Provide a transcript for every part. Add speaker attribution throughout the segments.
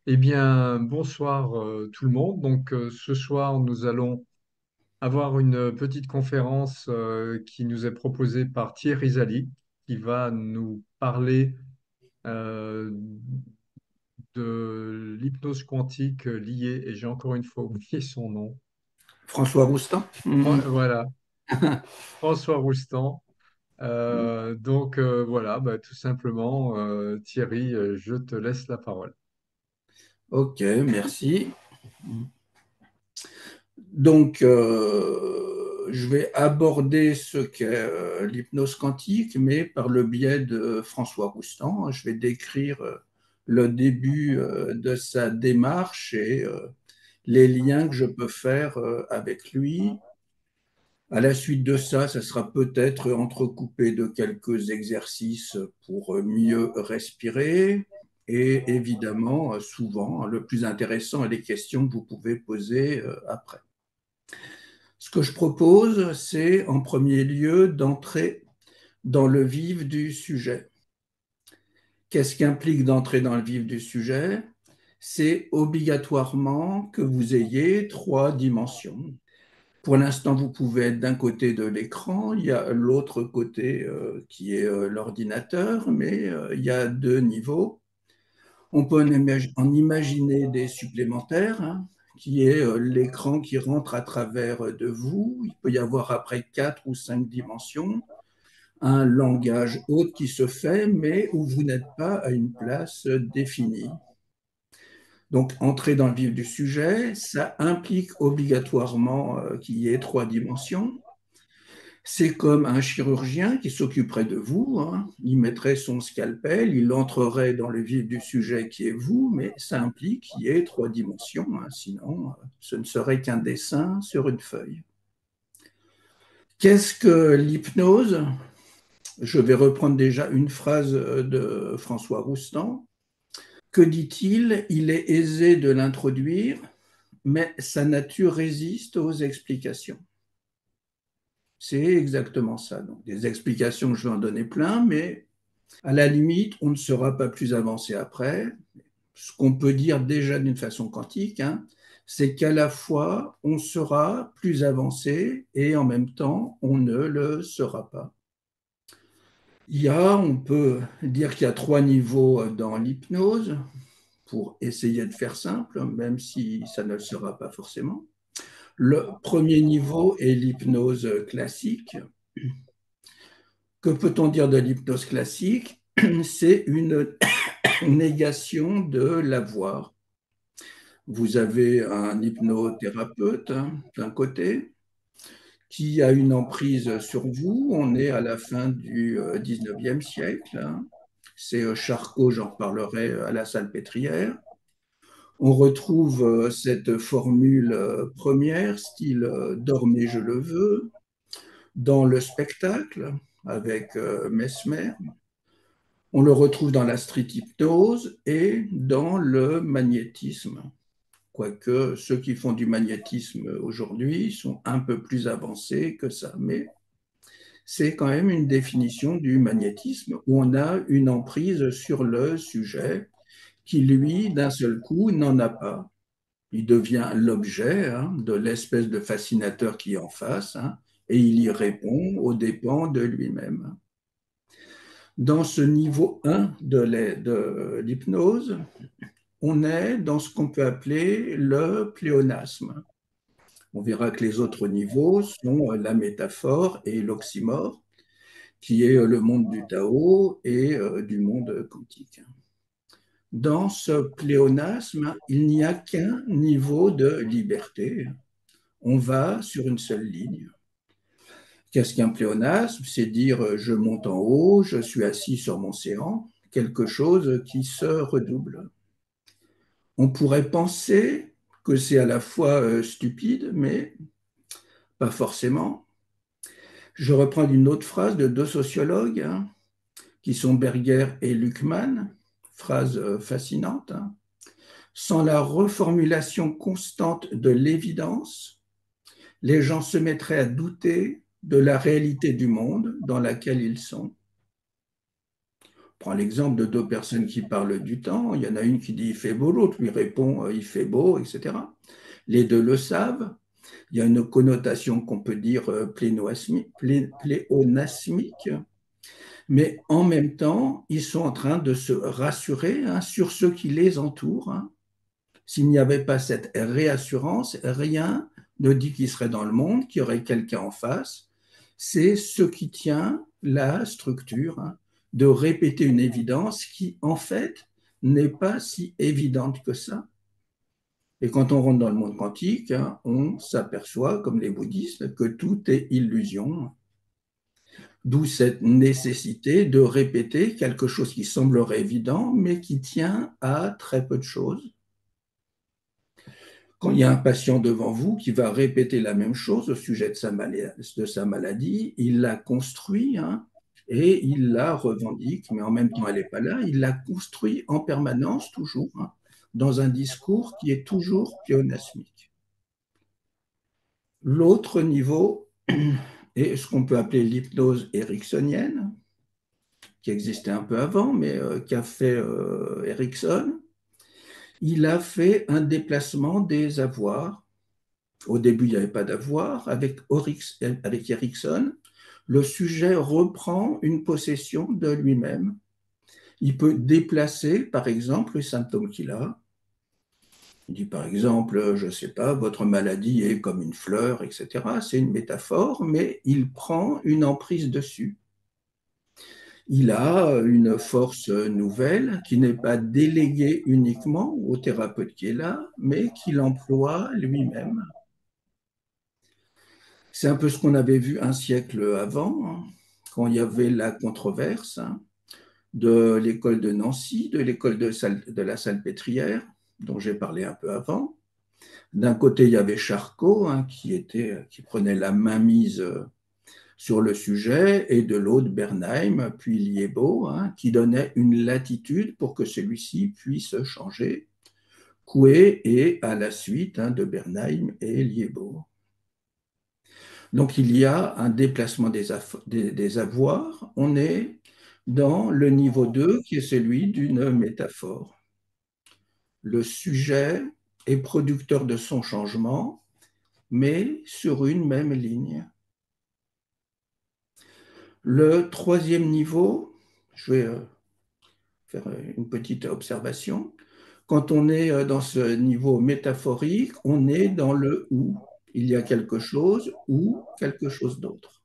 Speaker 1: Eh bien, bonsoir tout le monde. Ce soir, nous allons avoir une petite conférence qui nous est proposée par Thierry Zali, qui va nous parler euh, de l'hypnose quantique liée, et j'ai encore une fois oublié son nom.
Speaker 2: François Roustan.
Speaker 1: Voilà, François Roustan. Voilà, bah, tout simplement, Thierry, je te laisse la parole.
Speaker 2: Ok, merci. Je vais aborder ce qu'est l'hypnose quantique, mais par le biais de François Roustan. Je vais décrire le début de sa démarche et les liens que je peux faire avec lui. À la suite de ça, ça sera peut-être entrecoupé de quelques exercices pour mieux respirer. Et évidemment, souvent, le plus intéressant est les questions que vous pouvez poser après. Ce que je propose, c'est en premier lieu d'entrer dans le vif du sujet. Qu'est-ce qui implique d'entrer dans le vif du sujet? C'est obligatoirement que vous ayez trois dimensions. Pour l'instant, vous pouvez être d'un côté de l'écran, il y a l'autre côté qui est l'ordinateur, mais il y a deux niveaux. On peut en imaginer des supplémentaires, hein, qui est l'écran qui rentre à travers de vous. Il peut y avoir après quatre ou cinq dimensions, un langage autre qui se fait, mais où vous n'êtes pas à une place définie. Donc, entrer dans le vif du sujet, ça implique obligatoirement qu'il y ait trois dimensions. C'est comme un chirurgien qui s'occuperait de vous, hein. Il mettrait son scalpel, il entrerait dans le vif du sujet qui est vous, mais ça implique qu'il y ait trois dimensions, hein. Sinon ce ne serait qu'un dessin sur une feuille. Qu'est-ce que l'hypnose? Je vais reprendre déjà une phrase de François Roustan. Que dit-il? Il est aisé de l'introduire, mais sa nature résiste aux explications. C'est exactement ça. Donc, des explications, je vais en donner plein, mais à la limite, on ne sera pas plus avancé après. Ce qu'on peut dire déjà d'une façon quantique, hein, c'est qu'à la fois, on sera plus avancé et en même temps, on ne le sera pas. On peut dire qu'il y a trois niveaux dans l'hypnose, pour essayer de faire simple, même si ça ne le sera pas forcément. Le premier niveau est l'hypnose classique. Que peut-on dire de l'hypnose classique? C'est une négation de l'avoir. Vous avez un hypnothérapeute, hein, d'un côté qui a une emprise sur vous. On est à la fin du 19e siècle, hein. C'est Charcot, j'en reparlerai à la Salpêtrière. On retrouve cette formule première, style dormez, je le veux, dans le spectacle avec Mesmer. On le retrouve dans la street hypnose et dans le magnétisme. Quoique ceux qui font du magnétisme aujourd'hui sont un peu plus avancés que ça. Mais c'est quand même une définition du magnétisme où on a une emprise sur le sujet qui, lui, d'un seul coup, n'en a pas. Il devient l'objet, hein, de l'espèce de fascinateur qui est en face, hein, et il y répond aux dépens de lui-même. Dans ce niveau 1 de l'hypnose, on est dans ce qu'on peut appeler le pléonasme. On verra que les autres niveaux sont la métaphore et l'oxymore, qui est le monde du Tao et du monde quantique. Dans ce pléonasme, il n'y a qu'un niveau de liberté. On va sur une seule ligne. Qu'est-ce qu'un pléonasme? C'est dire je monte en haut, je suis assis sur mon séant, quelque chose qui se redouble. On pourrait penser que c'est à la fois stupide, mais pas forcément. Je reprends une autre phrase de deux sociologues, hein, qui sont Berger et Luckmann, phrase fascinante, hein. Sans la reformulation constante de l'évidence, les gens se mettraient à douter de la réalité du monde dans laquelle ils sont. prends l'exemple de deux personnes qui parlent du temps. Il y en a une qui dit il fait beau, l'autre lui répond il fait beau, etc. Les deux le savent. Il y a une connotation qu'on peut dire pléonasmique, mais en même temps, ils sont en train de se rassurer hein, sur ceux qui les entourent. Hein. S'il n'y avait pas cette réassurance, rien ne dit qu'il serait dans le monde, qu'il y aurait quelqu'un en face. C'est ce qui tient la structure, hein, de répéter une évidence qui, en fait, n'est pas si évidente que ça. Et quand on rentre dans le monde quantique, hein, on s'aperçoit, comme les bouddhistes, que tout est illusion. D'où cette nécessité de répéter quelque chose qui semblerait évident, mais qui tient à très peu de choses. Quand il y a un patient devant vous qui va répéter la même chose au sujet de sa maladie, il la construit hein, et il la revendique, mais en même temps, elle n'est pas là. Il la construit en permanence, toujours, hein, dans un discours qui est toujours pléonasmique. L'autre niveau est ce qu'on peut appeler l'hypnose ericksonienne, qui existait un peu avant, mais qu'a fait Erickson. Il a fait un déplacement des avoirs. Au début, il n'y avait pas d'avoir. Avec Erickson, le sujet reprend une possession de lui-même. Il peut déplacer, par exemple, les symptômes qu'il a. Il dit, par exemple, je ne sais pas, votre maladie est comme une fleur, etc. C'est une métaphore, mais il prend une emprise dessus. Il a une force nouvelle qui n'est pas déléguée uniquement au thérapeute qui est là, mais qu'il emploie lui-même. C'est un peu ce qu'on avait vu un siècle avant, hein, quand il y avait la controverse hein, de l'école de Nancy, de l'école de la Salpêtrière, dont j'ai parlé un peu avant. D'un côté, il y avait Charcot, hein, qui prenait la mainmise sur le sujet, et de l'autre, Bernheim, puis Liébaud, hein, qui donnait une latitude pour que celui-ci puisse changer. Coué est à la suite hein, de Bernheim et Liébaud. Donc il y a un déplacement des avoirs. On est dans le niveau 2 qui est celui d'une métaphore. Le sujet est producteur de son changement, mais sur une même ligne. Le troisième niveau, je vais faire une petite observation. Quand on est dans ce niveau métaphorique, on est dans le ou. Il y a quelque chose ou quelque chose d'autre.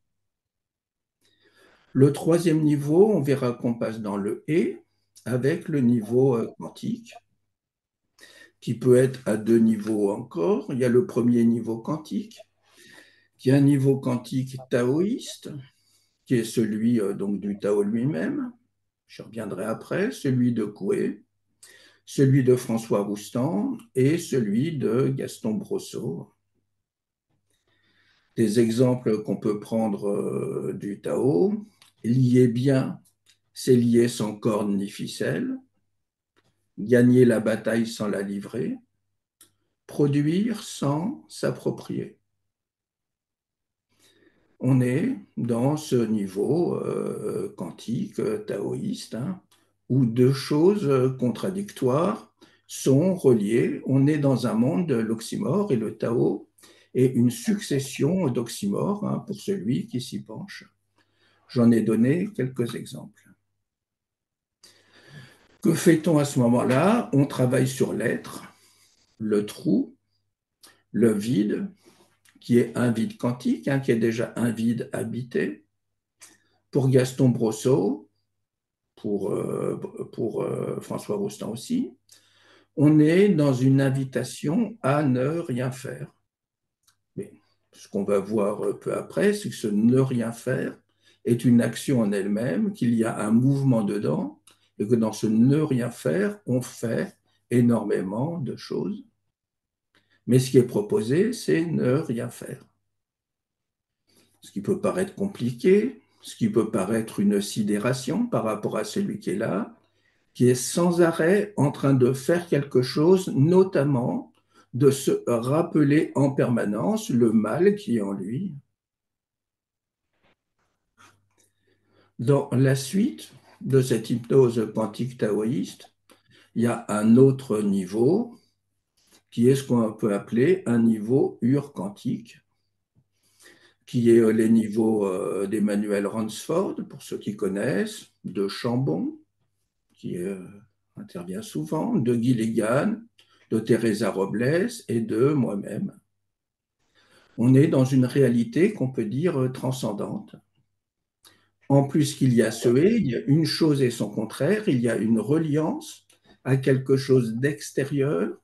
Speaker 2: Le troisième niveau, on verra qu'on passe dans le et avec le niveau quantique, qui peut être à deux niveaux encore. Il y a le premier niveau quantique, qui est un niveau quantique taoïste, qui est celui donc du Tao lui-même. Je reviendrai après, celui de Coué, celui de François Roustan et celui de Gaston Brosseau. Des exemples qu'on peut prendre du Tao, lier bien, c'est lier sans corde ni ficelle, gagner la bataille sans la livrer, produire sans s'approprier. On est dans ce niveau quantique, taoïste, hein, où deux choses contradictoires sont reliées. On est dans un monde de l'oxymore et le Tao est une succession d'oxymores hein, pour celui qui s'y penche. J'en ai donné quelques exemples. Que fait-on à ce moment-là? On travaille sur l'être, le trou, le vide, qui est un vide quantique, hein, qui est déjà un vide habité. Pour Gaston Brosseau, pour François Roustan aussi, on est dans une invitation à ne rien faire. Mais ce qu'on va voir peu après, c'est que ce ne rien faire est une action en elle-même, qu'il y a un mouvement dedans, et que dans ce ne rien faire, on fait énormément de choses. Mais ce qui est proposé, c'est ne rien faire. Ce qui peut paraître compliqué, ce qui peut paraître une sidération par rapport à celui qui est là, qui est sans arrêt en train de faire quelque chose, notamment de se rappeler en permanence le mal qui est en lui. Dans la suite, de cette hypnose quantique taoïste, il y a un autre niveau qui est ce qu'on peut appeler un niveau ur-quantique, qui est les niveaux d'Emmanuel Ransford, pour ceux qui connaissent, de Chambon, qui intervient souvent, de Gilligan, de Teresa Robles et de moi-même. On est dans une réalité qu'on peut dire transcendante. En plus qu'il y a ce et, il y a une chose et son contraire, il y a une reliance à quelque chose d'extérieur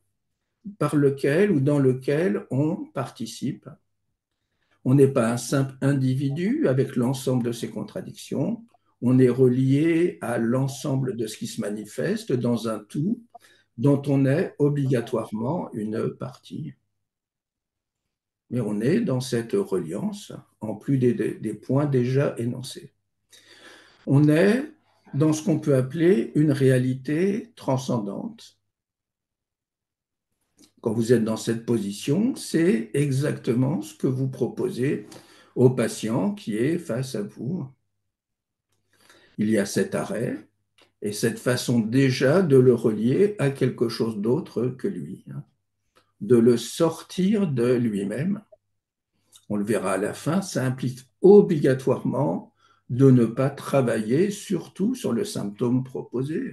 Speaker 2: par lequel ou dans lequel on participe. On n'est pas un simple individu avec l'ensemble de ses contradictions, on est relié à l'ensemble de ce qui se manifeste dans un tout dont on est obligatoirement une partie. Mais on est dans cette reliance, en plus des points déjà énoncés. On est dans ce qu'on peut appeler une réalité transcendante. Quand vous êtes dans cette position, c'est exactement ce que vous proposez au patient qui est face à vous. Il y a cet arrêt et cette façon déjà de le relier à quelque chose d'autre que lui, de le sortir de lui-même. On le verra à la fin, ça implique obligatoirement de ne pas travailler surtout sur le symptôme proposé.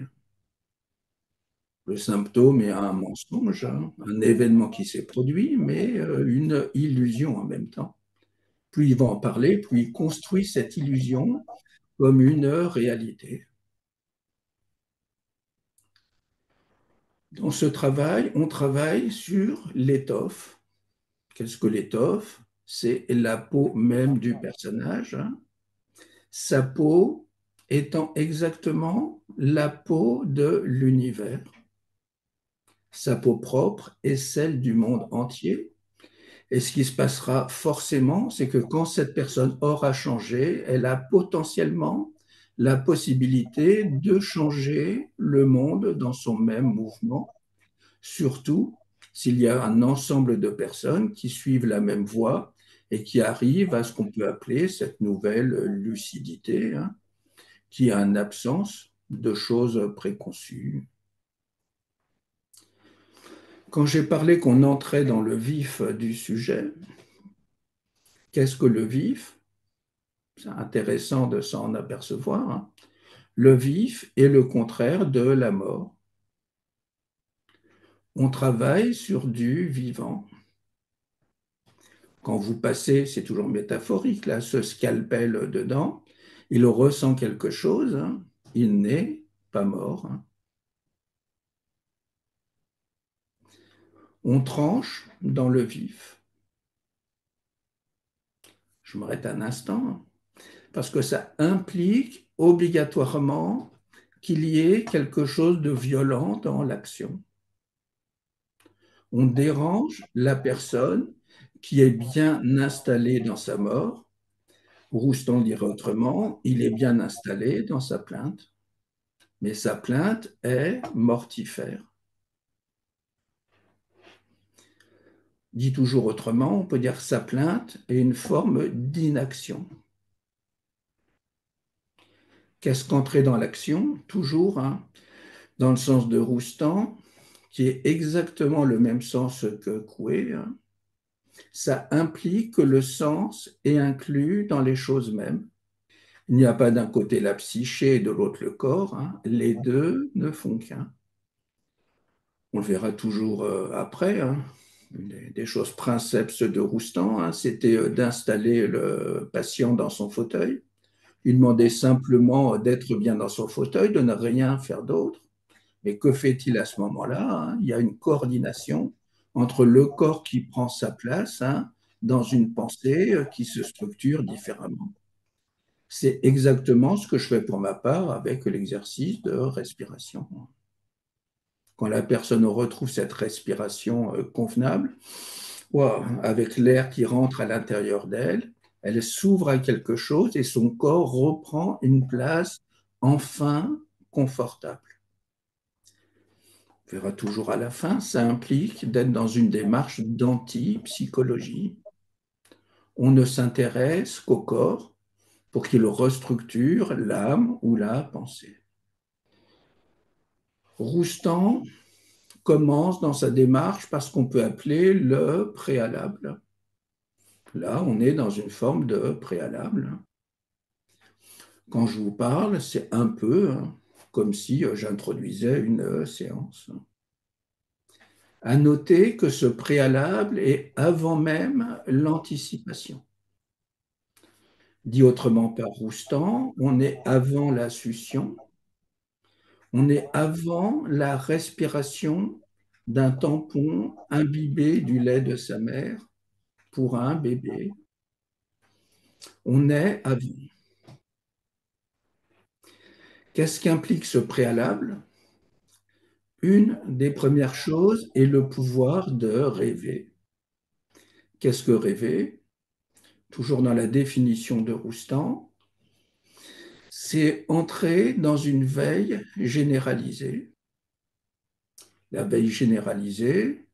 Speaker 2: Le symptôme est un mensonge, un événement qui s'est produit, mais une illusion en même temps. Plus il va en parler, plus il construit cette illusion comme une réalité. Dans ce travail, on travaille sur l'étoffe. Qu'est-ce que l'étoffe? C'est la peau même du personnage. Sa peau étant exactement la peau de l'univers. Sa peau propre est celle du monde entier. Et ce qui se passera forcément, c'est que quand cette personne aura changé, elle a potentiellement la possibilité de changer le monde dans son même mouvement, surtout s'il y a un ensemble de personnes qui suivent la même voie et qui arrivent à ce qu'on peut appeler cette nouvelle lucidité, qui a une absence de choses préconçues. Quand j'ai parlé qu'on entrait dans le vif du sujet, qu'est-ce que le vif? C'est intéressant de s'en apercevoir. Le vif est le contraire de la mort. On travaille sur du vivant. Quand vous passez, c'est toujours métaphorique, là, ce scalpel dedans, il ressent quelque chose, il n'est pas mort. On tranche dans le vif. Je m'arrête un instant, parce que ça implique obligatoirement qu'il y ait quelque chose de violent dans l'action. On dérange la personne qui est bien installée dans sa mort. Roustan dirait autrement, il est bien installé dans sa plainte, mais sa plainte est mortifère. Dit toujours autrement, on peut dire que sa plainte est une forme d'inaction. Qu'est-ce qu'entrer dans l'action? Toujours, dans le sens de Roustan, qui est exactement le même sens que Coué, ça implique que le sens est inclus dans les choses mêmes. Il n'y a pas d'un côté la psyché et de l'autre le corps, les deux ne font qu'un. On le verra toujours après. Des choses princeps de Roustan, c'était d'installer le patient dans son fauteuil. Il demandait simplement d'être bien dans son fauteuil, de ne rien faire d'autre. Mais que fait-il à ce moment-là? Il y a une coordination entre le corps qui prend sa place dans une pensée qui se structure différemment. C'est exactement ce que je fais pour ma part avec l'exercice de respiration. Quand la personne retrouve cette respiration convenable, wow, avec l'air qui rentre à l'intérieur d'elle, elle s'ouvre à quelque chose et son corps reprend une place enfin confortable. On verra toujours à la fin, ça implique d'être dans une démarche d'anti-psychologie. On ne s'intéresse qu'au corps, pour qu'il restructure l'âme ou la pensée. Roustan commence dans sa démarche par ce qu'on peut appeler le préalable. Là, on est dans une forme de préalable. Quand je vous parle, c'est un peu comme si j'introduisais une séance. À noter que ce préalable est avant même l'anticipation. Dit autrement par Roustan, on est avant la succion, on est avant la respiration d'un tampon imbibé du lait de sa mère pour un bébé. On est avant. Qu'est-ce qu'implique ce préalable? Une des premières choses est le pouvoir de rêver. Qu'est-ce que rêver? Toujours dans la définition de Roustan, c'est entrer dans une veille généralisée. La veille généralisée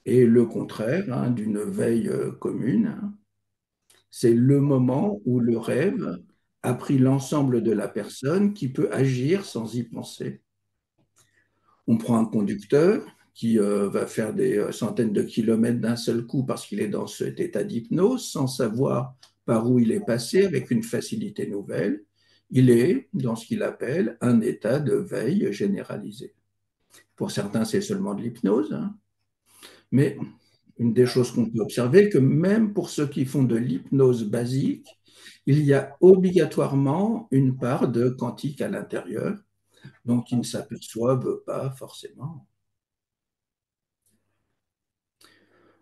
Speaker 2: est le contraire d'une veille commune. C'est le moment où le rêve a pris l'ensemble de la personne qui peut agir sans y penser. On prend un conducteur qui va faire des centaines de kilomètres d'un seul coup parce qu'il est dans cet état d'hypnose sans savoir par où il est passé avec une facilité nouvelle. Il est dans ce qu'il appelle un état de veille généralisé. Pour certains, c'est seulement de l'hypnose, mais une des choses qu'on peut observer, que même pour ceux qui font de l'hypnose basique, il y a obligatoirement une part de quantique à l'intérieur, donc ils ne s'aperçoivent pas forcément.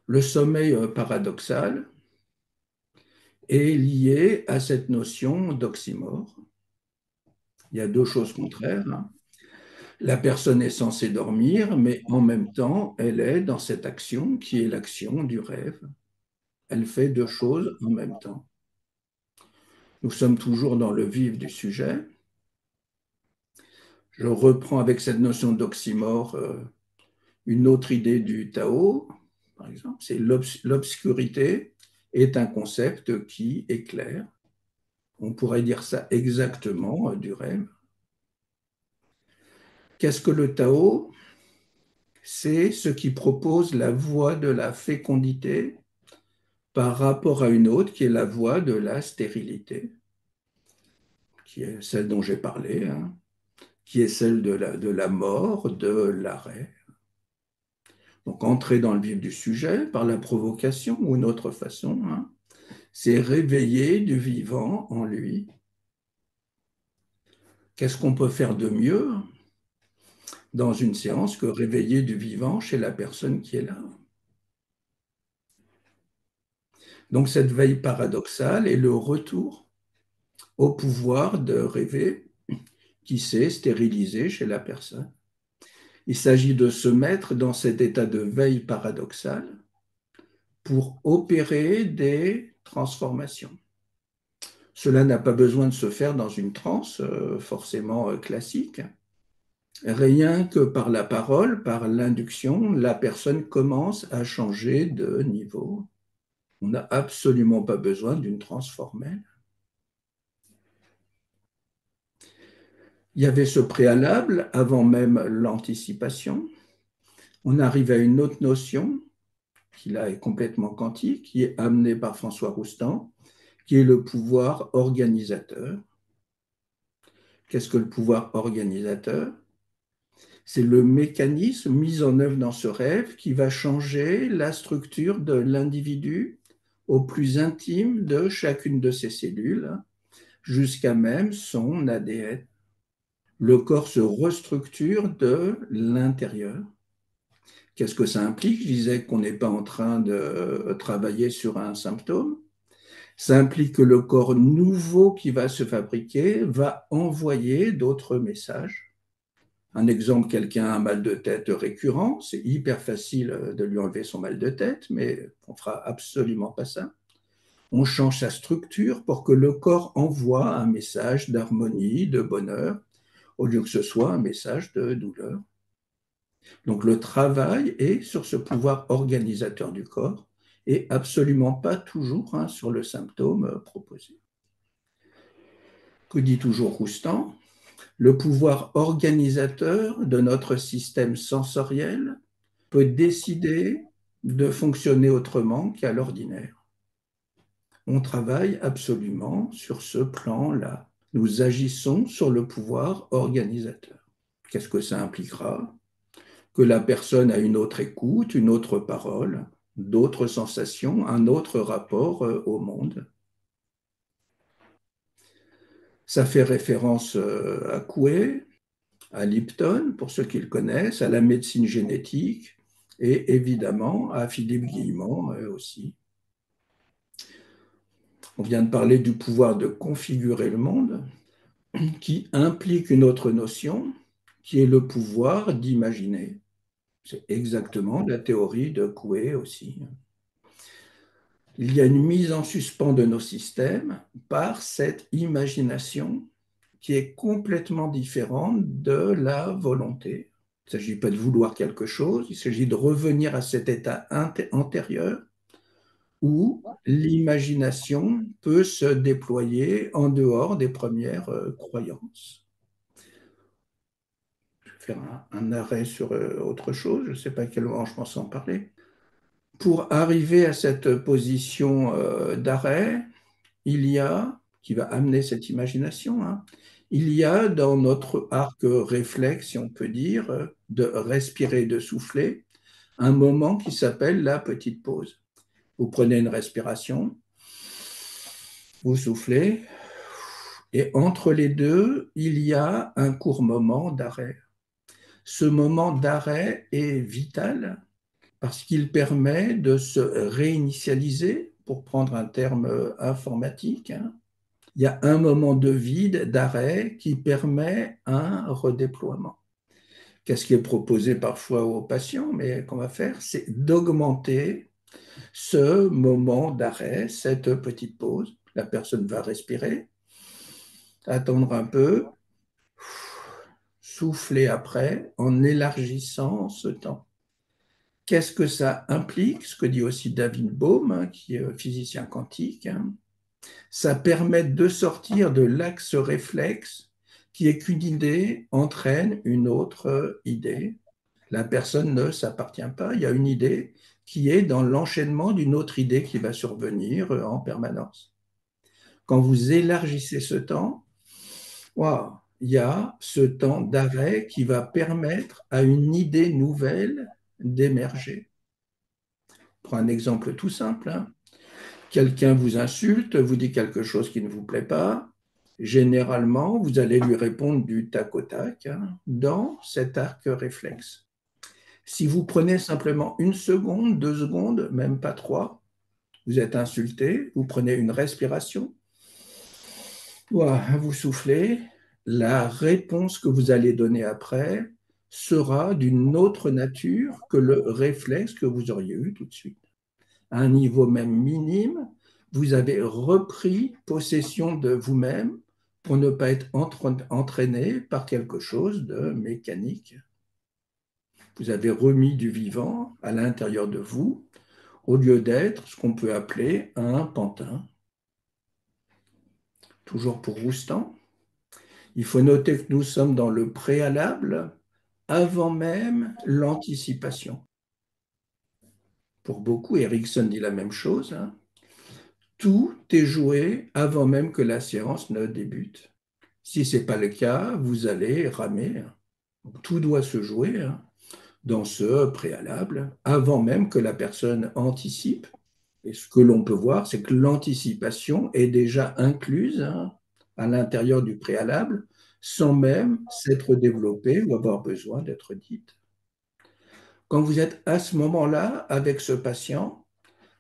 Speaker 2: Le sommeil paradoxal est lié à cette notion d'oxymore. Il y a deux choses contraires. La personne est censée dormir, mais en même temps, elle est dans cette action qui est l'action du rêve. Elle fait deux choses en même temps. Nous sommes toujours dans le vif du sujet. Je reprends avec cette notion d'oxymore une autre idée du Tao, par exemple, c'est l'obscurité est un concept qui éclaire. On pourrait dire ça exactement du rêve. Qu'est-ce que le Tao? C'est ce qui propose la voie de la fécondité par rapport à une autre qui est la voie de la stérilité, qui est celle dont j'ai parlé, qui est celle de la mort, de l'arrêt. Donc entrer dans le vif du sujet par la provocation ou une autre façon, c'est réveiller du vivant en lui. Qu'est-ce qu'on peut faire de mieux dans une séance que réveiller du vivant chez la personne qui est là? Donc cette veille paradoxale est le retour au pouvoir de rêver qui s'est stérilisé chez la personne. Il s'agit de se mettre dans cet état de veille paradoxale pour opérer des transformations. Cela n'a pas besoin de se faire dans une transe forcément classique. Rien que par la parole, par l'induction, la personne commence à changer de niveau. On n'a absolument pas besoin d'une transe formelle. Il y avait ce préalable avant même l'anticipation. On arrive à une autre notion qui là est complètement quantique, qui est amenée par François Roustan, qui est le pouvoir organisateur. Qu'est-ce que le pouvoir organisateur? C'est le mécanisme mis en œuvre dans ce rêve qui va changer la structure de l'individu au plus intime de chacune de ses cellules, jusqu'à même son ADN. Le corps se restructure de l'intérieur. Qu'est-ce que ça implique? Je disais qu'on n'est pas en train de travailler sur un symptôme. Ça implique que le corps nouveau qui va se fabriquer va envoyer d'autres messages. Un exemple, quelqu'un a un mal de tête récurrent, c'est hyper facile de lui enlever son mal de tête, mais on ne fera absolument pas ça. On change sa structure pour que le corps envoie un message d'harmonie, de bonheur, au lieu que ce soit un message de douleur. Donc le travail est sur ce pouvoir organisateur du corps et absolument pas toujours sur le symptôme proposé. Que dit toujours Roustan? Le pouvoir organisateur de notre système sensoriel peut décider de fonctionner autrement qu'à l'ordinaire. On travaille absolument sur ce plan-là. Nous agissons sur le pouvoir organisateur. Qu'est-ce que ça impliquera? Que la personne a une autre écoute, une autre parole, d'autres sensations, un autre rapport au monde. Ça fait référence à Coué, à Lipton, pour ceux qui le connaissent, à la médecine génétique et évidemment à Philippe Guillemot aussi. On vient de parler du pouvoir de configurer le monde, qui implique une autre notion, qui est le pouvoir d'imaginer. C'est exactement la théorie de Coué aussi. Il y a une mise en suspens de nos systèmes par cette imagination qui est complètement différente de la volonté. Il ne s'agit pas de vouloir quelque chose, il s'agit de revenir à cet état antérieur où l'imagination peut se déployer en dehors des premières croyances. Je vais faire un arrêt sur autre chose, je ne sais pas à quel moment je pense en parler. Pour arriver à cette position d'arrêt, il y a, qui va amener cette imagination, hein, il y a dans notre arc réflexe, si on peut dire, de respirer, de souffler, un moment qui s'appelle la petite pause. Vous prenez une respiration, vous soufflez, et entre les deux, il y a un court moment d'arrêt. Ce moment d'arrêt est vital parce qu'il permet de se réinitialiser, pour prendre un terme informatique, hein. Il y a un moment de vide, d'arrêt, qui permet un redéploiement. Qu'est-ce qui est proposé parfois aux patients, mais qu'on va faire, c'est d'augmenter ce moment d'arrêt, cette petite pause. La personne va respirer, attendre un peu, souffler après en élargissant ce temps. Qu'est-ce que ça implique? Ce que dit aussi David Bohm, hein, qui est physicien quantique, hein. Ça permet de sortir de l'axe réflexe qui est qu'une idée entraîne une autre idée. La personne ne s'appartient pas, il y a une idée qui est dans l'enchaînement d'une autre idée qui va survenir en permanence. Quand vous élargissez ce temps, wow, il y a ce temps d'arrêt qui va permettre à une idée nouvelle d'émerger. Prends un exemple tout simple, hein. Quelqu'un vous insulte, vous dit quelque chose qui ne vous plaît pas. Généralement, vous allez lui répondre du tac au tac, hein, dans cet arc réflexe. Si vous prenez simplement une seconde, 2 secondes, même pas trois, vous êtes insulté, vous prenez une respiration, vous soufflez, la réponse que vous allez donner après sera d'une autre nature que le réflexe que vous auriez eu tout de suite. À un niveau même minime, vous avez repris possession de vous-même pour ne pas être entraîné par quelque chose de mécanique. Vous avez remis du vivant à l'intérieur de vous, au lieu d'être ce qu'on peut appeler un pantin. Toujours pour Roustan, il faut noter que nous sommes dans le préalable avant même l'anticipation. Pour beaucoup, Erickson dit la même chose, hein. Tout est joué avant même que la séance ne débute. Si ce n'est pas le cas, vous allez ramer. Tout doit se jouer, hein, dans ce préalable, avant même que la personne anticipe. Et ce que l'on peut voir, c'est que l'anticipation est déjà incluse, hein, à l'intérieur du préalable, sans même s'être développée ou avoir besoin d'être dite. Quand vous êtes à ce moment-là avec ce patient,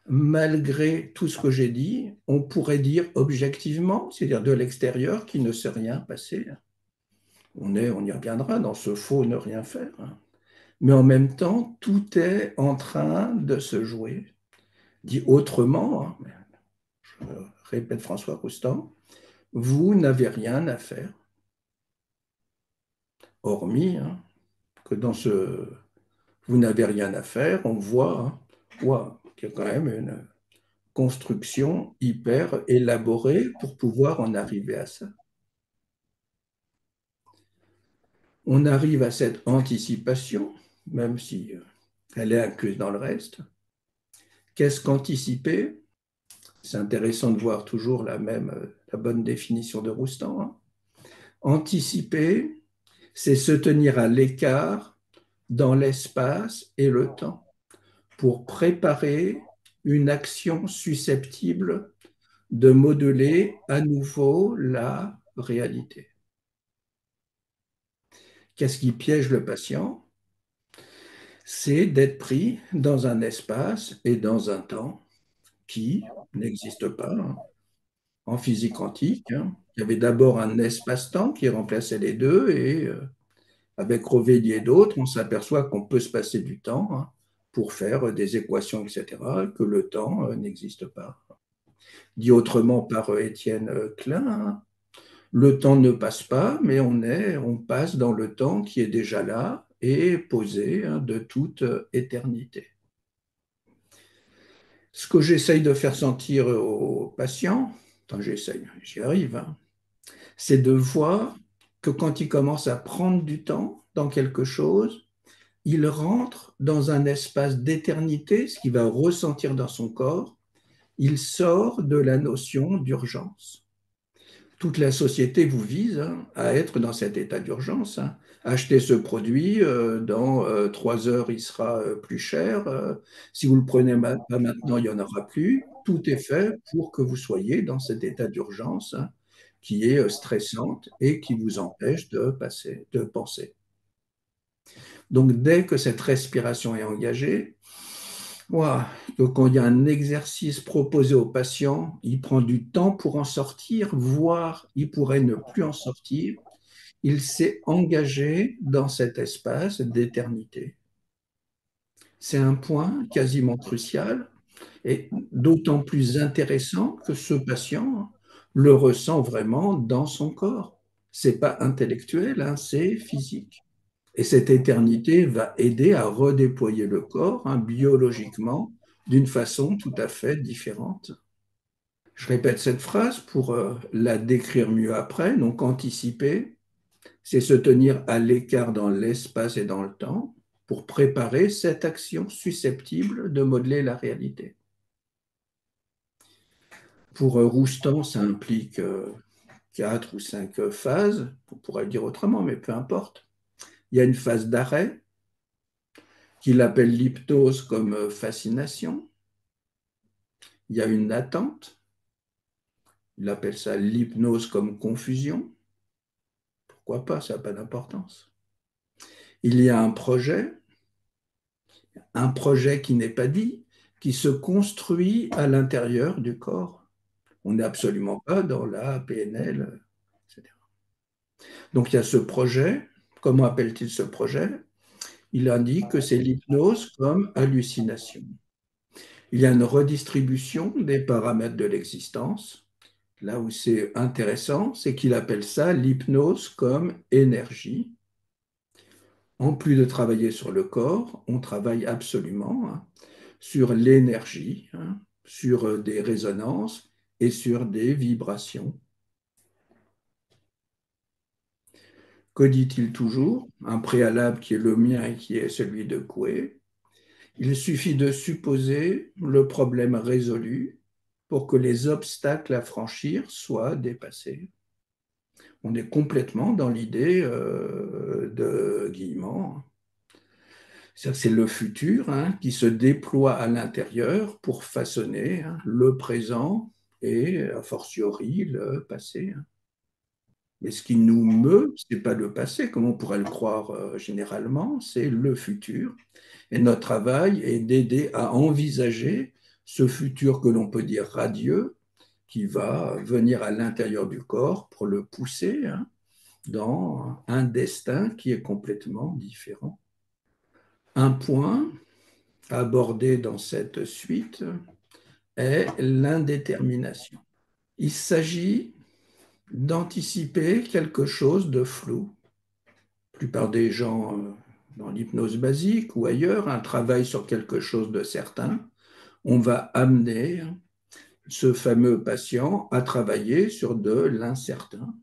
Speaker 2: malgré tout ce que j'ai dit, on pourrait dire objectivement, c'est-à-dire de l'extérieur, qu'il ne s'est rien passé. On y reviendra dans ce faux ne rien faire. Mais en même temps, tout est en train de se jouer. Dit autrement, hein, je répète François Roustan, vous n'avez rien à faire, hormis, hein, que dans ce vous n'avez rien à faire, on voit, hein, qu'il y a quand même une construction hyper élaborée pour pouvoir en arriver à ça. On arrive à cette anticipation, même si elle est incluse dans le reste. Qu'est-ce qu'anticiper? C'est intéressant de voir toujours la bonne définition de Roustan, hein. Anticiper, c'est se tenir à l'écart dans l'espace et le temps pour préparer une action susceptible de modeler à nouveau la réalité. Qu'est-ce qui piège le patient? C'est d'être pris dans un espace et dans un temps qui n'existe pas, hein. En physique quantique, hein, il y avait d'abord un espace-temps qui remplaçait les deux, et avec Rovelli et d'autres, on s'aperçoit qu'on peut se passer du temps, hein, pour faire des équations, etc., que le temps n'existe pas. Dit autrement par Étienne Klein, hein, le temps ne passe pas, mais on passe dans le temps qui est déjà là et posé, hein, de toute éternité. Ce que j'essaye de faire sentir aux patients, enfin j'essaye, j'y arrive, hein, c'est de voir que quand il commence à prendre du temps dans quelque chose, il rentre dans un espace d'éternité, ce qu'il va ressentir dans son corps. Il sort de la notion d'urgence. Toute la société vous vise, hein, à être dans cet état d'urgence, hein. Achetez ce produit, dans 3 heures, il sera plus cher. Si vous ne le prenez pas maintenant, il n'y en aura plus. Tout est fait pour que vous soyez dans cet état d'urgence, hein, qui est stressante et qui vous empêche de penser. Donc, dès que cette respiration est engagée, ouah, quand il y a un exercice proposé au patient, il prend du temps pour en sortir, voire il pourrait ne plus en sortir. Il s'est engagé dans cet espace d'éternité. C'est un point quasiment crucial et d'autant plus intéressant que ce patient le ressent vraiment dans son corps. C'est pas intellectuel, hein, c'est physique. Et cette éternité va aider à redéployer le corps, hein, biologiquement, d'une façon tout à fait différente. Je répète cette phrase pour la décrire mieux après. Donc, anticiper, c'est se tenir à l'écart dans l'espace et dans le temps pour préparer cette action susceptible de modeler la réalité. Pour Roustan, ça implique 4 ou 5 phases. On pourrait le dire autrement, mais peu importe. Il y a une phase d'arrêt qu'il appelle l'hypnose comme fascination. Il y a une attente. Il appelle ça l'hypnose comme confusion. Pourquoi pas, ça n'a pas d'importance. Il y a un projet qui n'est pas dit, qui se construit à l'intérieur du corps. On n'est absolument pas dans la PNL, etc. Donc il y a ce projet. Comment appelle-t-il ce projet? Il indique que c'est l'hypnose comme hallucination. Il y a une redistribution des paramètres de l'existence. Là où c'est intéressant, c'est qu'il appelle ça l'hypnose comme énergie. En plus de travailler sur le corps, on travaille absolument, hein, sur l'énergie, hein, sur des résonances et sur des vibrations. Que dit-il toujours? Un préalable qui est le mien et qui est celui de Coué. Il suffit de supposer le problème résolu pour que les obstacles à franchir soient dépassés. On est complètement dans l'idée de Guillemot. C'est le futur, hein, qui se déploie à l'intérieur pour façonner, hein, le présent et, a fortiori, le passé, hein. Mais ce qui nous meut, ce n'est pas le passé, comme on pourrait le croire généralement, c'est le futur. Et notre travail est d'aider à envisager ce futur que l'on peut dire radieux, qui va venir à l'intérieur du corps pour le pousser, hein, dans un destin qui est complètement différent. Un point abordé dans cette suite est l'indétermination. Il s'agit d'anticiper quelque chose de flou. La plupart des gens, dans l'hypnose basique ou ailleurs, un travail sur quelque chose de certain, on va amener ce fameux patient à travailler sur de l'incertain.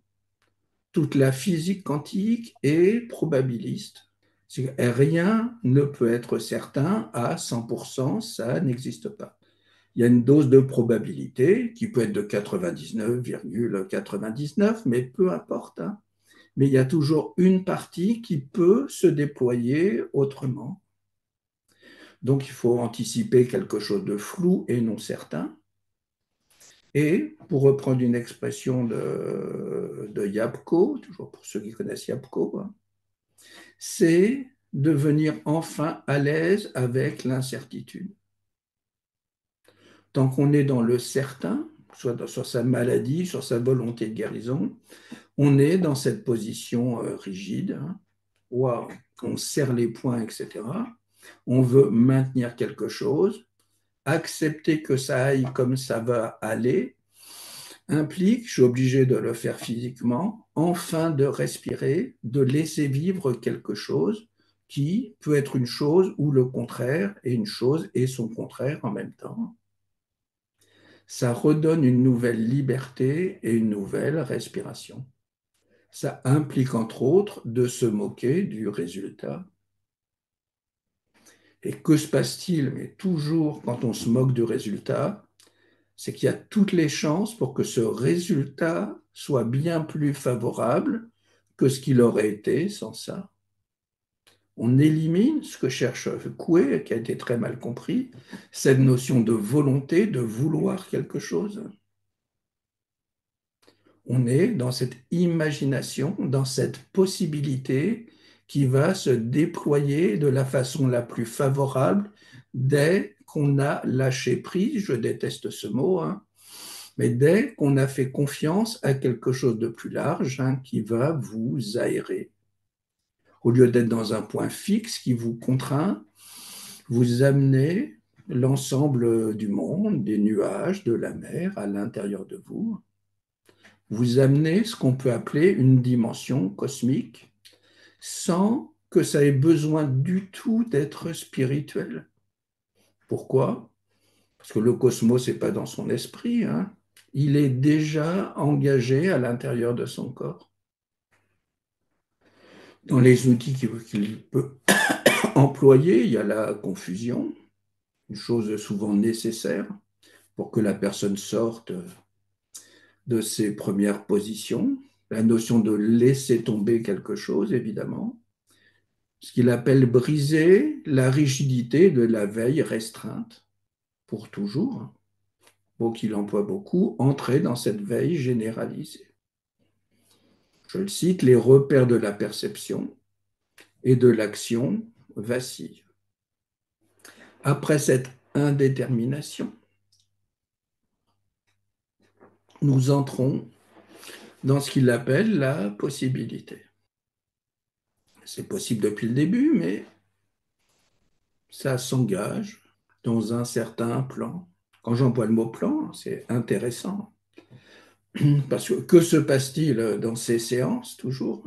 Speaker 2: toute la physique quantique est probabiliste. Rien ne peut être certain à 100%, ça n'existe pas. Il y a une dose de probabilité qui peut être de 99,99, mais peu importe, hein. Mais il y a toujours une partie qui peut se déployer autrement. Donc il faut anticiper quelque chose de flou et non certain. Et pour reprendre une expression de Yapko, toujours pour ceux qui connaissent Yapko, hein, c'est devenir enfin à l'aise avec l'incertitude. Tant qu'on est dans le certain, soit sur sa maladie, sur sa volonté de guérison, on est dans cette position rigide, hein, où on serre les poings, etc. On veut maintenir quelque chose, accepter que ça aille comme ça va aller, implique, je suis obligé de le faire physiquement, enfin de respirer, de laisser vivre quelque chose qui peut être une chose ou le contraire, et une chose et son contraire en même temps. Ça redonne une nouvelle liberté et une nouvelle respiration. Ça implique entre autres de se moquer du résultat. Et que se passe-t-il? Mais toujours quand on se moque du résultat, c'est qu'il y a toutes les chances pour que ce résultat soit bien plus favorable que ce qu'il aurait été sans ça. On élimine ce que cherche Coué, qui a été très mal compris, cette notion de volonté, de vouloir quelque chose. On est dans cette imagination, dans cette possibilité qui va se déployer de la façon la plus favorable dès qu'on a lâché prise, je déteste ce mot, hein, mais dès qu'on a fait confiance à quelque chose de plus large, hein, qui va vous aérer. Au lieu d'être dans un point fixe qui vous contraint, vous amenez l'ensemble du monde, des nuages, de la mer à l'intérieur de vous. Vous amenez ce qu'on peut appeler une dimension cosmique sans que ça ait besoin du tout d'être spirituel. Pourquoi? Parce que le cosmos n'est pas dans son esprit, hein. Il est déjà engagé à l'intérieur de son corps. Dans les outils qu'il peut employer, il y a la confusion, une chose souvent nécessaire pour que la personne sorte de ses premières positions. La notion de laisser tomber quelque chose, évidemment. Ce qu'il appelle briser la rigidité de la veille restreinte pour toujours. Mot qu'il emploie beaucoup, entrer dans cette veille généralisée. Je le cite, les repères de la perception et de l'action vacillent. Après cette indétermination, nous entrons dans ce qu'il appelle la possibilité. C'est possible depuis le début, mais ça s'engage dans un certain plan. Quand j'emploie le mot plan, c'est intéressant. Parce que se passe-t-il dans ces séances, toujours?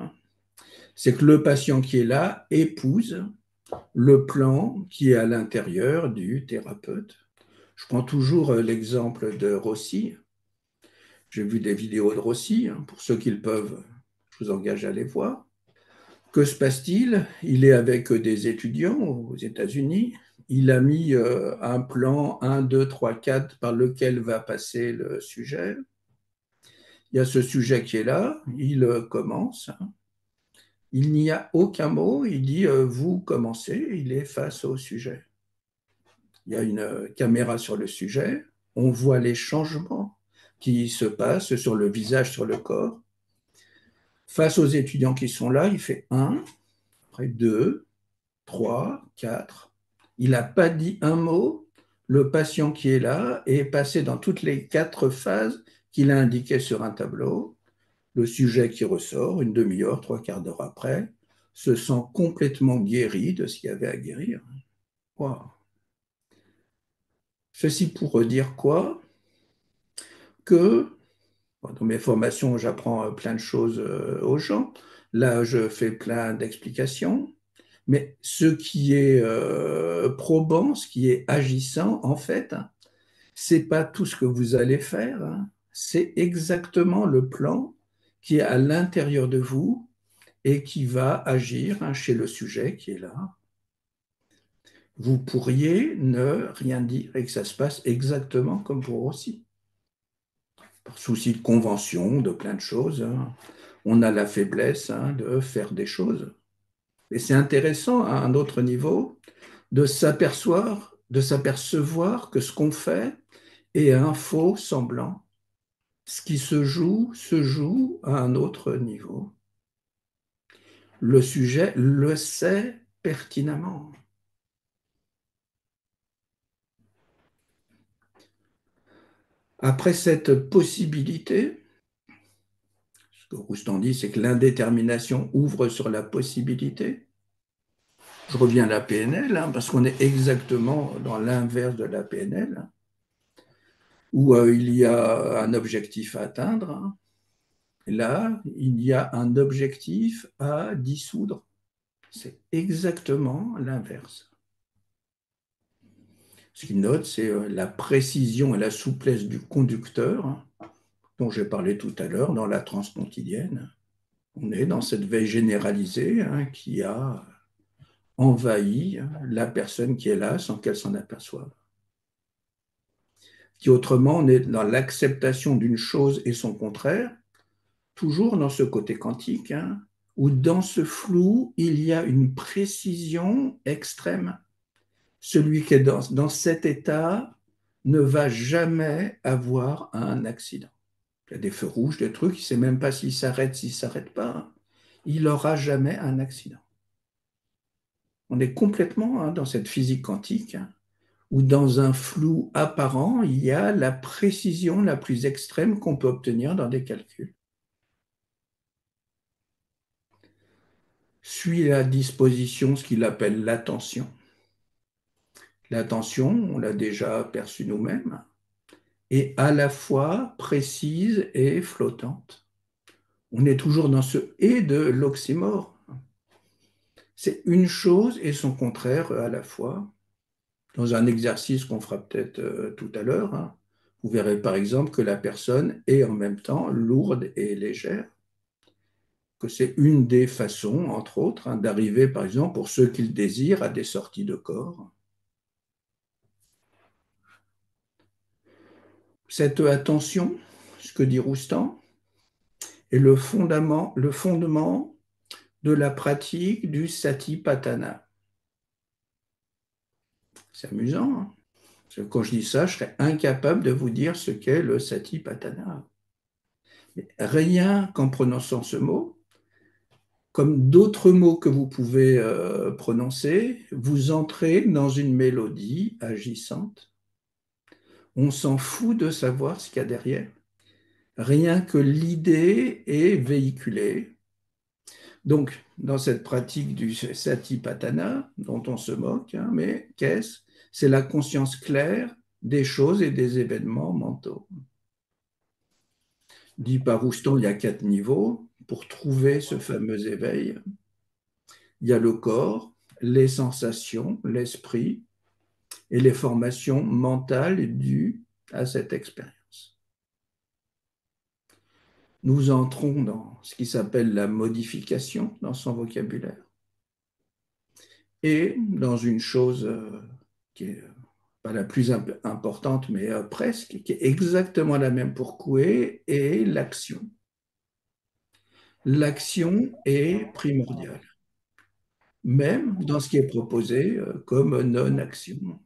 Speaker 2: C'est que le patient qui est là épouse le plan qui est à l'intérieur du thérapeute. Je prends toujours l'exemple de Rossi. J'ai vu des vidéos de Rossi, hein, pour ceux qui le peuvent, je vous engage à les voir. Que se passe-t-il? Il est avec des étudiants aux États-Unis. Il a mis un plan 1, 2, 3, 4 par lequel va passer le sujet. Il y a ce sujet qui est là, il commence. Il n'y a aucun mot, il dit vous commencez, il est face au sujet. Il y a une caméra sur le sujet, on voit les changements qui se passent sur le visage, sur le corps. Face aux étudiants qui sont là, il fait 1, après 2, 3, 4. Il n'a pas dit un mot. Le patient qui est là est passé dans toutes les 4 phases qu'il a indiquées sur un tableau. Le sujet qui ressort, une demi-heure, 3/4 d'heure après, se sent complètement guéri de ce qu'il y avait à guérir. Wow. Ceci pour dire quoi? Que dans mes formations, j'apprends plein de choses aux gens. Là, je fais plein d'explications. Mais ce qui est probant, ce qui est agissant, en fait, c'est pas tout ce que vous allez faire, hein. C'est exactement le plan qui est à l'intérieur de vous et qui va agir chez le sujet qui est là. Vous pourriez ne rien dire et que ça se passe exactement comme pour vous aussi. Par souci de convention, de plein de choses, on a la faiblesse de faire des choses. Et c'est intéressant à un autre niveau de s'apercevoir que ce qu'on fait est un faux semblant. Ce qui se joue à un autre niveau. Le sujet le sait pertinemment. Après cette possibilité, ce que Roustan dit, c'est que l'indétermination ouvre sur la possibilité. Je reviens à la PNL, parce qu'on est exactement dans l'inverse de la PNL, où il y a un objectif à atteindre. Là, il y a un objectif à dissoudre. C'est exactement l'inverse. Ce qu'il note, c'est la précision et la souplesse du conducteur, dont j'ai parlé tout à l'heure dans la transe quotidienne. On est dans cette veille généralisée qui a envahi la personne qui est là sans qu'elle s'en aperçoive. Qui autrement, on est dans l'acceptation d'une chose et son contraire, toujours dans ce côté quantique, où dans ce flou, il y a une précision extrême. Celui qui est dans cet état ne va jamais avoir un accident. Il y a des feux rouges, des trucs, il ne sait même pas s'il s'arrête, s'il ne s'arrête pas. Il n'aura jamais un accident. On est complètement dans cette physique quantique, où dans un flou apparent, il y a la précision la plus extrême qu'on peut obtenir dans des calculs. Suit la disposition ce qu'il appelle l'attention. L'attention, on l'a déjà perçue nous-mêmes, est à la fois précise et flottante. On est toujours dans ce et de l'oxymore. C'est une chose et son contraire à la fois. Dans un exercice qu'on fera peut-être tout à l'heure, vous verrez par exemple que la personne est en même temps lourde et légère, que c'est une des façons, entre autres, d'arriver par exemple pour ceux qui le désirent à des sorties de corps. Cette attention, ce que dit Roustan, est le fondement de la pratique du satipatthana. C'est amusant, parce que quand je dis ça, je serais incapable de vous dire ce qu'est le satipatthana. Mais rien qu'en prononçant ce mot, comme d'autres mots que vous pouvez prononcer, vous entrez dans une mélodie agissante. On s'en fout de savoir ce qu'il y a derrière. Rien que l'idée est véhiculée. Donc, dans cette pratique du satipatthana, dont on se moque, mais qu'est-ce? C'est la conscience claire des choses et des événements mentaux. Dit par Roustan, il y a 4 niveaux pour trouver ce fameux éveil. Il y a le corps, les sensations, l'esprit et les formations mentales dues à cette expérience. Nous entrons dans ce qui s'appelle la modification dans son vocabulaire et dans une chose qui est pas la plus importante, mais presque, qui est exactement la même pour Coué, et l'action. L'action est primordiale, même dans ce qui est proposé comme non-action.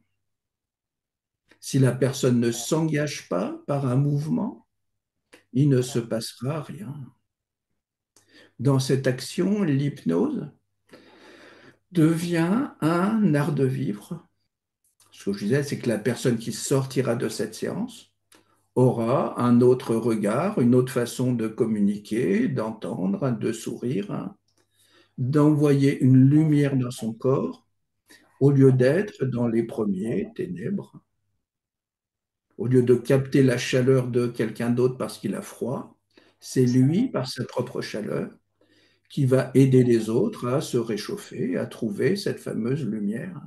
Speaker 2: Si la personne ne s'engage pas par un mouvement, il ne se passera rien. Dans cette action, l'hypnose devient un art de vivre. Ce que je disais, c'est que la personne qui sortira de cette séance aura un autre regard, une autre façon de communiquer, d'entendre, de sourire, d'envoyer une lumière dans son corps au lieu d'être dans les premiers ténèbres. Au lieu de capter la chaleur de quelqu'un d'autre parce qu'il a froid, c'est lui, par sa propre chaleur, qui va aider les autres à se réchauffer, à trouver cette fameuse lumière.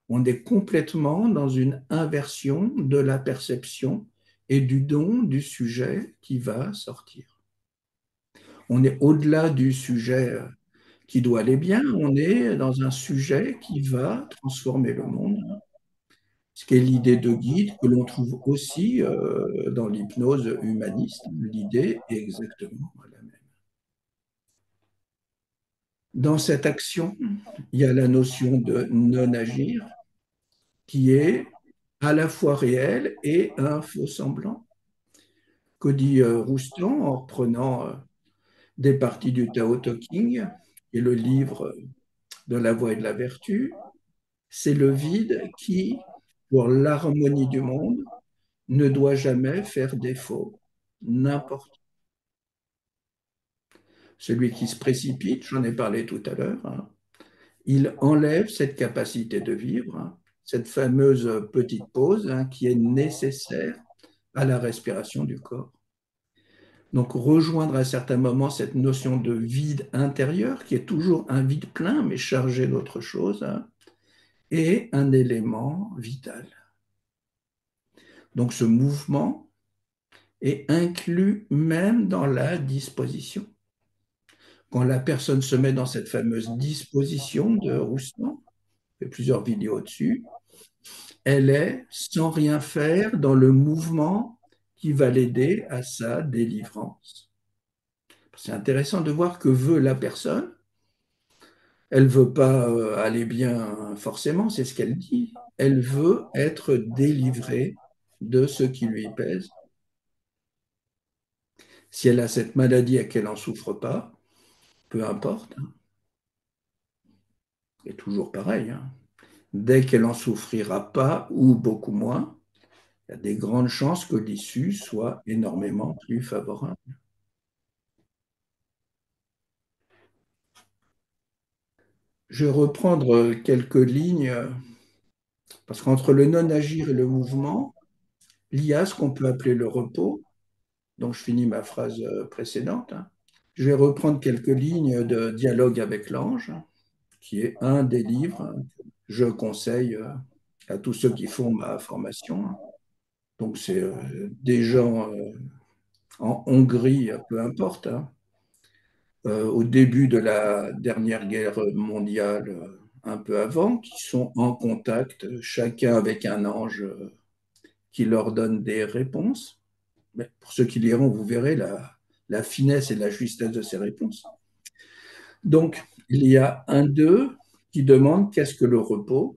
Speaker 2: On est complètement dans une inversion de la perception et du don du sujet qui va sortir. on est au-delà du sujet qui doit aller bien, on est dans un sujet qui va transformer le monde, ce qui est l'idée de guide que l'on trouve aussi dans l'hypnose humaniste. L'idée est exactement la même. Dans cette action, il y a la notion de non-agir qui est à la fois réel et un faux semblant. Que dit Roustan en reprenant des parties du Tao Te Ching et le livre de la voie et de la vertu? C'est le vide qui, pour l'harmonie du monde, ne doit jamais faire défaut. N'importe. Celui qui se précipite, j'en ai parlé tout à l'heure, hein, il enlève cette capacité de vivre, hein, cette fameuse petite pause hein, qui est nécessaire à la respiration du corps. Donc rejoindre à certains moments cette notion de vide intérieur, qui est toujours un vide plein, mais chargé d'autre chose, hein, est un élément vital. Donc ce mouvement est inclus même dans la disposition. Quand la personne se met dans cette fameuse disposition de Roustan, il y a plusieurs vidéos dessus, elle est sans rien faire dans le mouvement qui va l'aider à sa délivrance. C'est intéressant de voir que veut la personne. Elle veut pas aller bien forcément, c'est ce qu'elle dit. Elle veut être délivrée de ce qui lui pèse. Si elle a cette maladie et qu'elle n'en souffre pas, peu importe, hein, c'est toujours pareil, hein. Dès qu'elle n'en souffrira pas ou beaucoup moins, il y a des grandes chances que l'issue soit énormément plus favorable. Je vais reprendre quelques lignes, parce qu'entre le non-agir et le mouvement, il y a ce qu'on peut appeler le repos, dont je finis ma phrase précédente, hein. Je vais reprendre quelques lignes de Dialogue avec l'ange, qui est un des livres que je conseille à tous ceux qui font ma formation, hein. Donc, c'est des gens en Hongrie, peu importe, hein, au début de la dernière guerre mondiale, un peu avant, qui sont en contact, chacun avec un ange qui leur donne des réponses. Mais pour ceux qui liront, vous verrez la finesse et la justesse de ces réponses. Donc, il y a un d'eux qui demande qu'est-ce que le repos?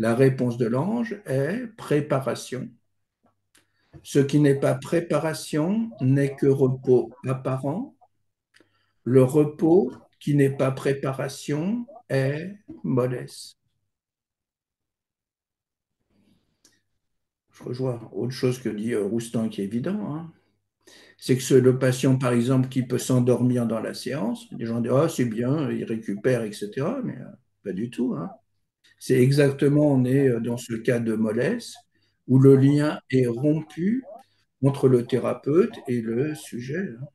Speaker 2: La réponse de l'ange est préparation. Ce qui n'est pas préparation n'est que repos apparent. Le repos qui n'est pas préparation est mollesse. Je rejoins autre chose que dit Roustan qui est évident, hein. C'est que le patient, par exemple, qui peut s'endormir dans la séance, les gens disent ah, c'est bien, il récupère, etc. Mais pas du tout, hein. C'est exactement, on est dans ce cas de mollesse où le lien est rompu entre le thérapeute et le sujet, hein.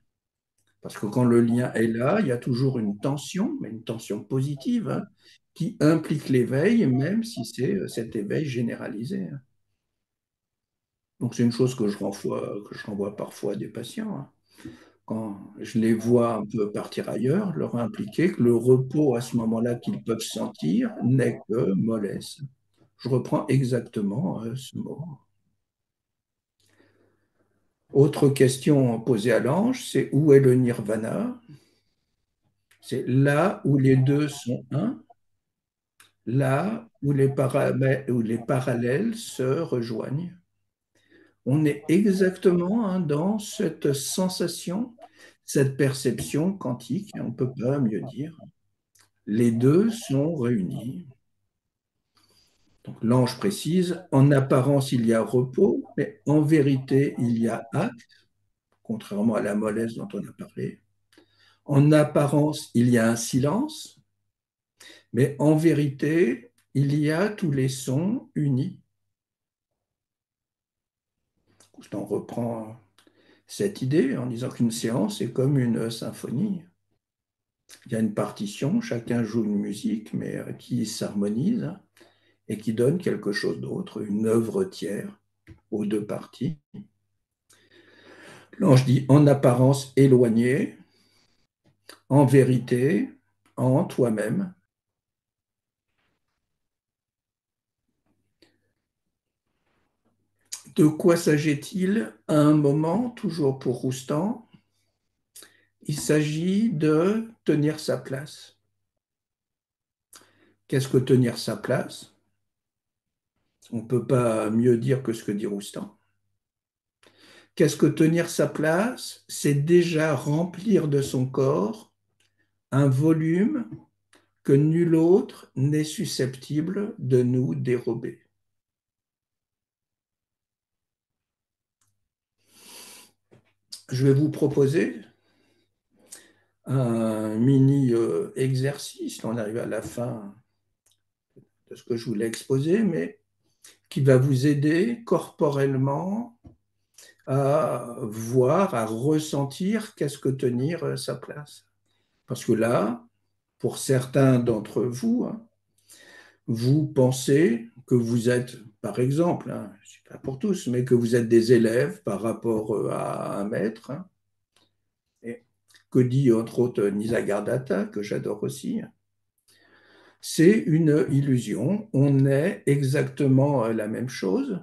Speaker 2: Parce que quand le lien est là, il y a toujours une tension, mais une tension positive, hein, qui implique l'éveil, même si c'est cet éveil généralisé, hein. Donc c'est une chose que je renvoie parfois à des patients, hein. Quand je les vois un peu partir ailleurs, leur impliquer que le repos à ce moment-là qu'ils peuvent sentir n'est que mollesse. Je reprends exactement ce mot. Autre question posée à l'ange, c'est où est le nirvana? C'est là où les deux sont un, là où où les parallèles se rejoignent. On est exactement hein, dans cette sensation, cette perception quantique, on ne peut pas mieux dire. Les deux sont réunis. Donc l'ange précise, en apparence il y a repos, mais en vérité il y a acte, contrairement à la mollesse dont on a parlé. En apparence il y a un silence, mais en vérité il y a tous les sons unis. On reprend cette idée en disant qu'une séance est comme une symphonie. Il y a une partition, chacun joue une musique, mais qui s'harmonise et qui donne quelque chose d'autre, une œuvre tiers aux deux parties. L'ange dit en apparence éloigné, en vérité, en toi-même. De quoi s'agit-il à un moment, toujours pour Roustan? Il s'agit de tenir sa place. Qu'est-ce que tenir sa place? On ne peut pas mieux dire que ce que dit Roustan. Qu'est-ce que tenir sa place? C'est déjà remplir de son corps un volume que nul autre n'est susceptible de nous dérober. Je vais vous proposer un mini exercice. On arrive à la fin de ce que je voulais exposer, mais qui va vous aider corporellement à voir, à ressentir qu'est-ce que tenir sa place. Parce que là, pour certains d'entre vous, hein, vous pensez que vous êtes, par exemple, hein, je ne sais pas pour tous, mais que vous êtes des élèves par rapport à un maître. Hein, et que dit entre autres Nisargadatta, que j'adore aussi, c'est une illusion. On est exactement la même chose.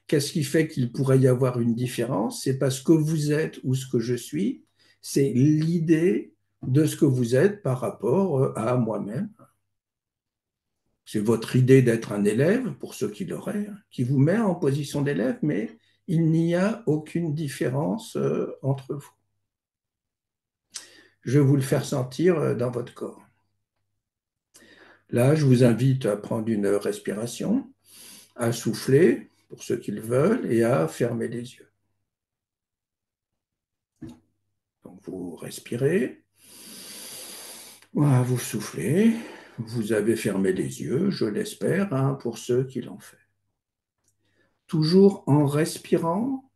Speaker 2: Qu'est-ce qui fait qu'il pourrait y avoir une différence? C'est parce que vous êtes ou ce que je suis, c'est l'idée de ce que vous êtes par rapport à moi-même. C'est votre idée d'être un élève, pour ceux qui l'auraient, qui vous met en position d'élève, mais il n'y a aucune différence entre vous. Je vais vous le faire sentir dans votre corps. Là, je vous invite à prendre une respiration, à souffler, pour ceux qui le veulent, et à fermer les yeux. Donc, vous respirez, voilà, vous soufflez, vous avez fermé les yeux, je l'espère, hein, pour ceux qui l'ont fait. Toujours en respirant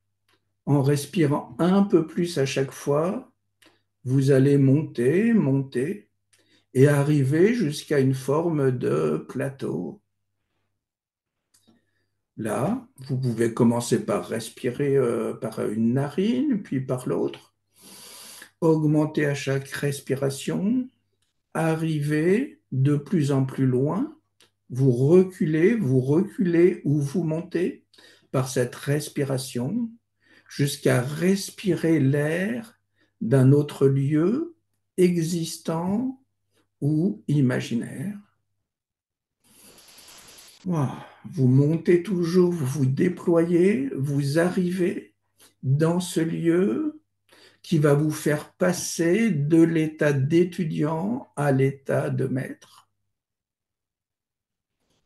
Speaker 2: un peu plus à chaque fois, vous allez monter, monter, et arriver jusqu'à une forme de plateau. Là, vous pouvez commencer par respirer par une narine, puis par l'autre. Augmenter à chaque respiration, arriver de plus en plus loin. Vous reculez ou vous montez par cette respiration jusqu'à respirer l'air d'un autre lieu existant ou imaginaire. Wow. Vous montez toujours, vous vous déployez, vous arrivez dans ce lieu qui va vous faire passer de l'état d'étudiant à l'état de maître.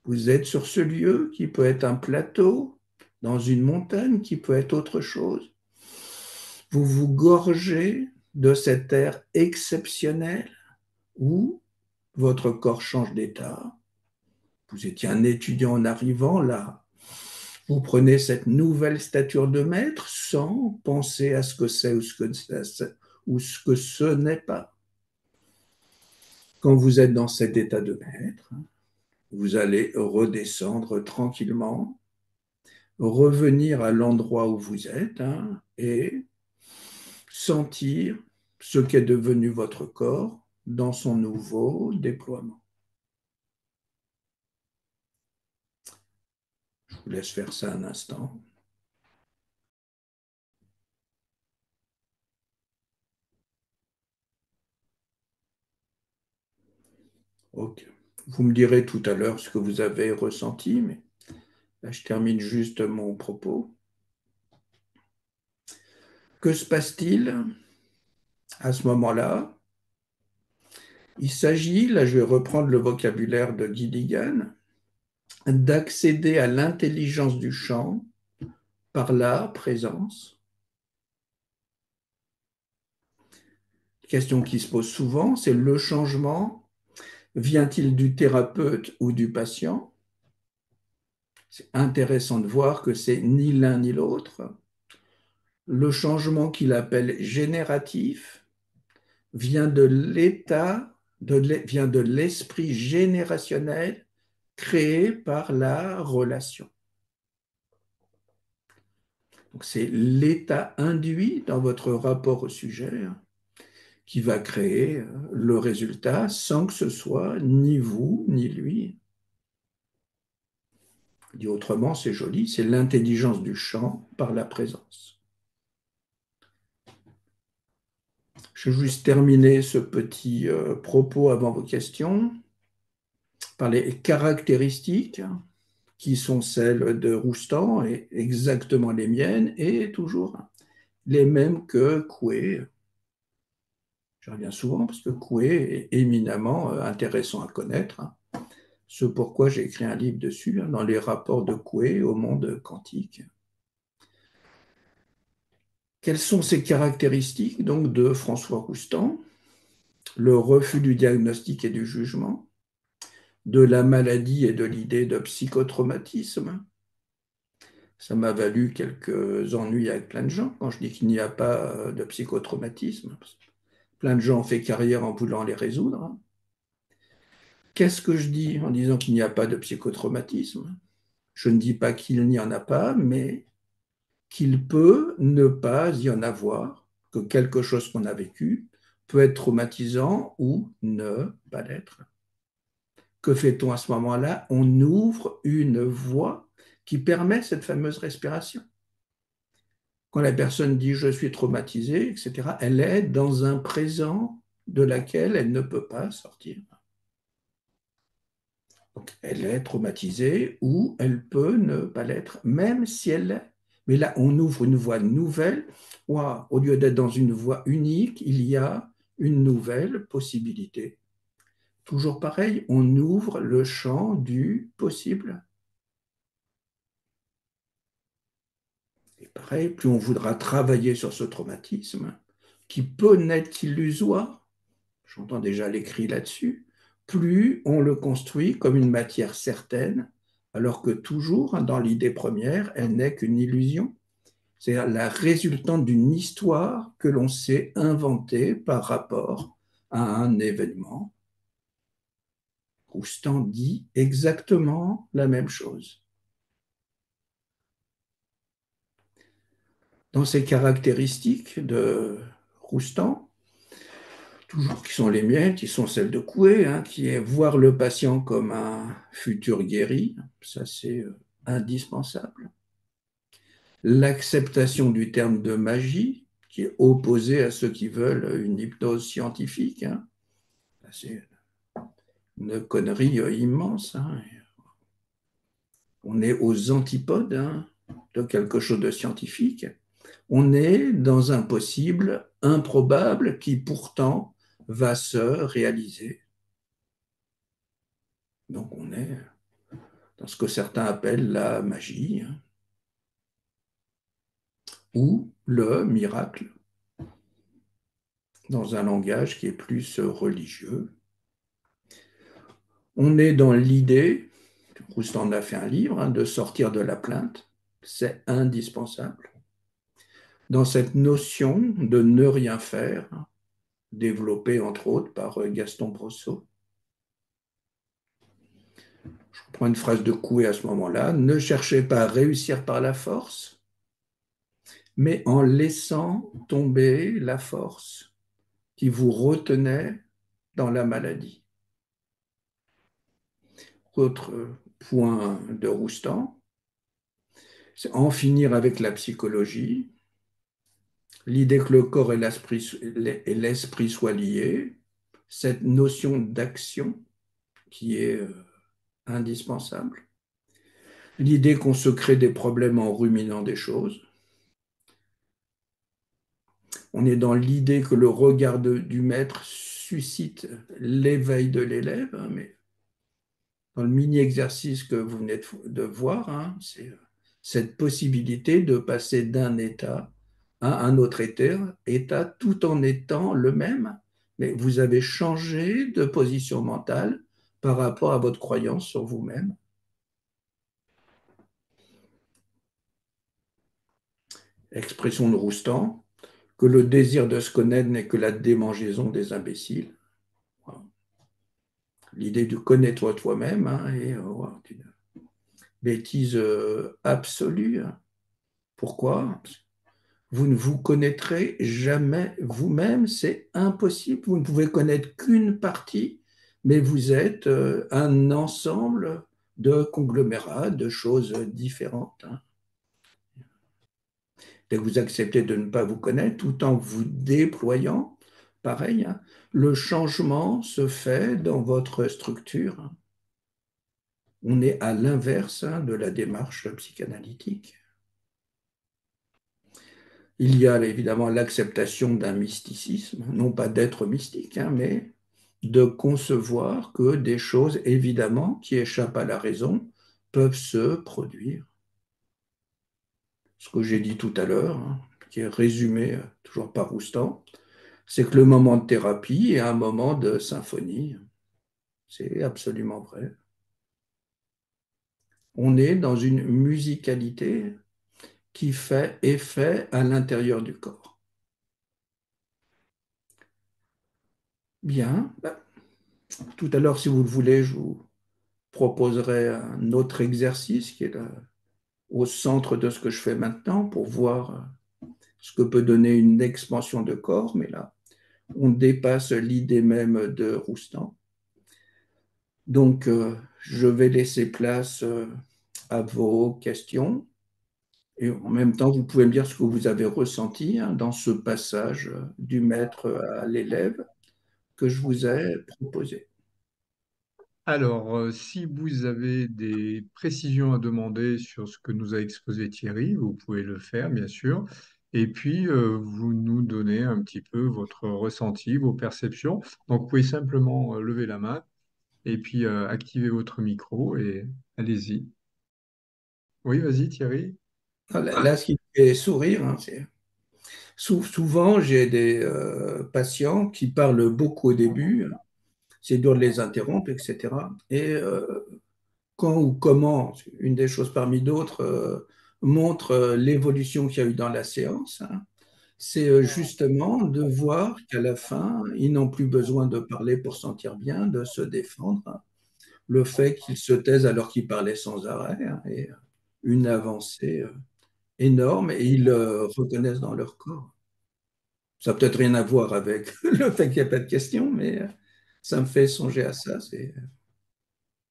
Speaker 2: Vous êtes sur ce lieu qui peut être un plateau, dans une montagne qui peut être autre chose. Vous vous gorgez de cet air exceptionnel où votre corps change d'état. Vous étiez un étudiant en arrivant là. Vous prenez cette nouvelle stature de maître sans penser à ce que c'est ou ce que ce n'est pas. Quand vous êtes dans cet état de maître, vous allez redescendre tranquillement, revenir à l'endroit où vous êtes et sentir ce qu'est devenu votre corps dans son nouveau déploiement. Je vous laisse faire ça un instant. Ok. Vous me direz tout à l'heure ce que vous avez ressenti, mais là, je termine juste mon propos. Que se passe-t-il à ce moment-là? Il s'agit, là je vais reprendre le vocabulaire de Gilligan, d'accéder à l'intelligence du chant par la présence. Question qui se pose souvent, c'est le changement vient-il du thérapeute ou du patient? C'est intéressant de voir que c'est ni l'un ni l'autre. Le changement qu'il appelle génératif vient de l'état, vient de l'esprit générationnel créé par la relation. C'est l'état induit dans votre rapport au sujet qui va créer le résultat sans que ce soit ni vous ni lui. Dit autrement, c'est joli, c'est l'intelligence du champ par la présence. Je vais juste terminer ce petit propos avant vos questions par les caractéristiques qui sont celles de Roustan et exactement les miennes et toujours les mêmes que Coué. Je reviens souvent parce que Coué est éminemment intéressant à connaître. Ce pourquoi j'ai écrit un livre dessus, dans les rapports de Coué au monde quantique. Quelles sont ces caractéristiques donc de François Roustan? Le refus du diagnostic et du jugement, de la maladie et de l'idée de psychotraumatisme. Ça m'a valu quelques ennuis avec plein de gens quand je dis qu'il n'y a pas de psychotraumatisme. Plein de gens ont fait carrière en voulant les résoudre. Qu'est-ce que je dis en disant qu'il n'y a pas de psychotraumatisme? Je ne dis pas qu'il n'y en a pas, mais qu'il peut ne pas y en avoir, que quelque chose qu'on a vécu peut être traumatisant ou ne pas l'être. Que fait-on à ce moment-là? On ouvre une voie qui permet cette fameuse respiration. Quand la personne dit je suis traumatisée, etc., elle est dans un présent de laquelle elle ne peut pas sortir. Donc, elle est traumatisée ou elle peut ne pas l'être, même si elle l'est. Mais là, on ouvre une voie nouvelle. Wow, au lieu d'être dans une voie unique, il y a une nouvelle possibilité. Toujours pareil, on ouvre le champ du possible. Et pareil, plus on voudra travailler sur ce traumatisme, qui peut n'être qu'illusoire, j'entends déjà l'écrit là-dessus, plus on le construit comme une matière certaine, alors que toujours, dans l'idée première, elle n'est qu'une illusion. C'est la résultante d'une histoire que l'on s'est inventée par rapport à un événement. Roustan dit exactement la même chose. Dans ces caractéristiques de Roustan, toujours qui sont les miennes, qui sont celles de Coué, qui est voir le patient comme un futur guéri, ça c'est indispensable. L'acceptation du terme de magie, qui est opposé à ceux qui veulent une hypnose scientifique, c'est une connerie immense. On est aux antipodes de quelque chose de scientifique. On est dans un possible improbable qui pourtant va se réaliser. Donc on est dans ce que certains appellent la magie ou le miracle, dans un langage qui est plus religieux. On est dans l'idée, Roustan a fait un livre, de sortir de la plainte, c'est indispensable. Dans cette notion de ne rien faire, développée entre autres par Gaston Brosseau. Je reprends une phrase de Coué à ce moment-là, ne cherchez pas à réussir par la force, mais en laissant tomber la force qui vous retenait dans la maladie. Autre point de Roustan, c'est en finir avec la psychologie, l'idée que le corps et l'esprit soient liés, cette notion d'action qui est indispensable, l'idée qu'on se crée des problèmes en ruminant des choses. On est dans l'idée que le regard du maître suscite l'éveil de l'élève, mais dans le mini-exercice que vous venez de voir, c'est cette possibilité de passer d'un état à un autre état tout en étant le même, mais vous avez changé de position mentale par rapport à votre croyance sur vous-même. Expression de Roustan, que le désir de se connaître n'est que la démangeaison des imbéciles. Voilà. L'idée du connais-toi toi-même est une bêtise absolue. Pourquoi? Vous ne vous connaîtrez jamais vous-même, c'est impossible. Vous ne pouvez connaître qu'une partie, mais vous êtes un ensemble de conglomérats, de choses différentes, hein. Dès que vous acceptez de ne pas vous connaître, tout en vous déployant, pareil, hein, le changement se fait dans votre structure. On est à l'inverse, hein, de la démarche psychanalytique. Il y a évidemment l'acceptation d'un mysticisme, non pas d'être mystique, hein, mais de concevoir que des choses, évidemment, qui échappent à la raison, peuvent se produire. Ce que j'ai dit tout à l'heure, hein, qui est résumé toujours par Roustan, c'est que le moment de thérapie est un moment de symphonie. C'est absolument vrai. On est dans une musicalité qui fait effet à l'intérieur du corps. Bien, ben, tout à l'heure, si vous le voulez, je vous proposerai un autre exercice qui est au centre de ce que je fais maintenant pour voir ce que peut donner une expansion de corps, mais là, on dépasse l'idée même de Roustan. Donc, je vais laisser place à vos questions et en même temps, vous pouvez me dire ce que vous avez ressenti, hein, dans ce passage du maître à l'élève que je vous ai proposé.
Speaker 1: Alors, si vous avez des précisions à demander sur ce que nous a exposé Thierry, vous pouvez le faire, bien sûr. Et puis, vous nous donnez un petit peu votre ressenti, vos perceptions. Donc, vous pouvez simplement lever la main et puis activer votre micro et allez-y. Oui, vas-y, Thierry.
Speaker 2: Là, ce qui me fait sourire, hein, c'est souvent j'ai des patients qui parlent beaucoup au début, c'est dur de les interrompre, etc. Et quand ou comment, une des choses parmi d'autres, montre l'évolution qu'il y a eu dans la séance, hein, c'est justement de voir qu'à la fin, ils n'ont plus besoin de parler pour se sentir bien, de se défendre, hein. Le fait qu'ils se taisent alors qu'ils parlaient sans arrêt, hein, est une avancée énorme et ils le reconnaissent dans leur corps. Ça n'a peut-être rien à voir avec le fait qu'il n'y a pas de questions, mais ça me fait songer à ça. C'est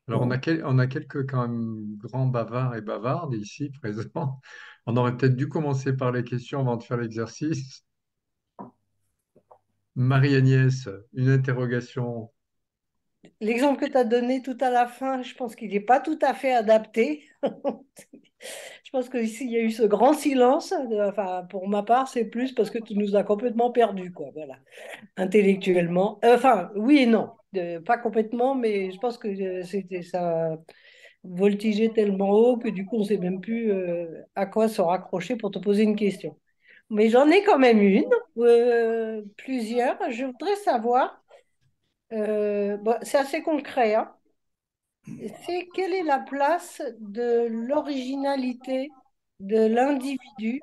Speaker 1: Alors,
Speaker 2: bon.
Speaker 1: on a quelques quand même grands bavards et bavardes ici présents. On aurait peut-être dû commencer par les questions avant de faire l'exercice. Marie-Agnès, une interrogation.
Speaker 3: L'exemple que tu as donné tout à la fin, je pense qu'il n'est pas tout à fait adapté. Je pense qu'ici, il y a eu ce grand silence. Enfin, pour ma part, c'est plus parce que tu nous as complètement perdus, quoi, voilà, intellectuellement. Enfin, oui et non. Pas complètement, mais je pense que c'était ça voltigeait tellement haut que du coup, on ne sait même plus à quoi se raccrocher pour te poser une question. Mais j'en ai quand même une, plusieurs. Je voudrais savoir, bon, c'est assez concret, hein. C'est quelle est la place de l'originalité de l'individu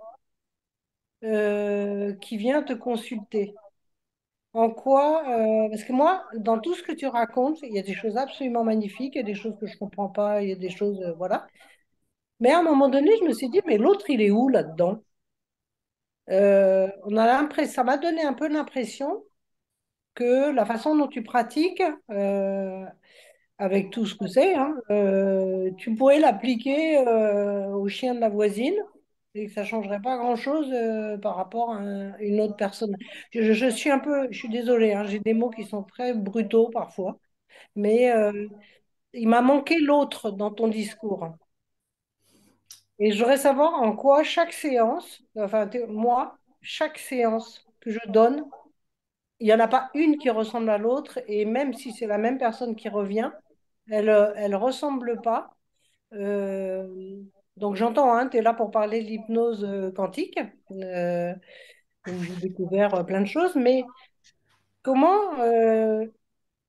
Speaker 3: qui vient te consulter? En quoi, parce que moi, dans tout ce que tu racontes, il y a des choses absolument magnifiques, il y a des choses que je comprends pas, il y a des choses, voilà. Mais à un moment donné, je me suis dit, mais l'autre, il est où là-dedans? On a l'impression, ça m'a donné un peu l'impression que la façon dont tu pratiques, avec tout ce que c'est, hein, tu pourrais l'appliquer au chien de la voisine et que ça changerait pas grand-chose par rapport à une autre personne. Je suis un peu, je suis désolée, hein, j'ai des mots qui sont très brutaux parfois, mais il m'a manqué l'autre dans ton discours. Et je voudrais savoir en quoi chaque séance, enfin moi, chaque séance que je donne, il n'y en a pas une qui ressemble à l'autre, et même si c'est la même personne qui revient, elle ressemble pas. Euh, donc j'entends, hein, tu es là pour parler de l'hypnose quantique, euh, où j'ai découvert plein de choses, mais comment,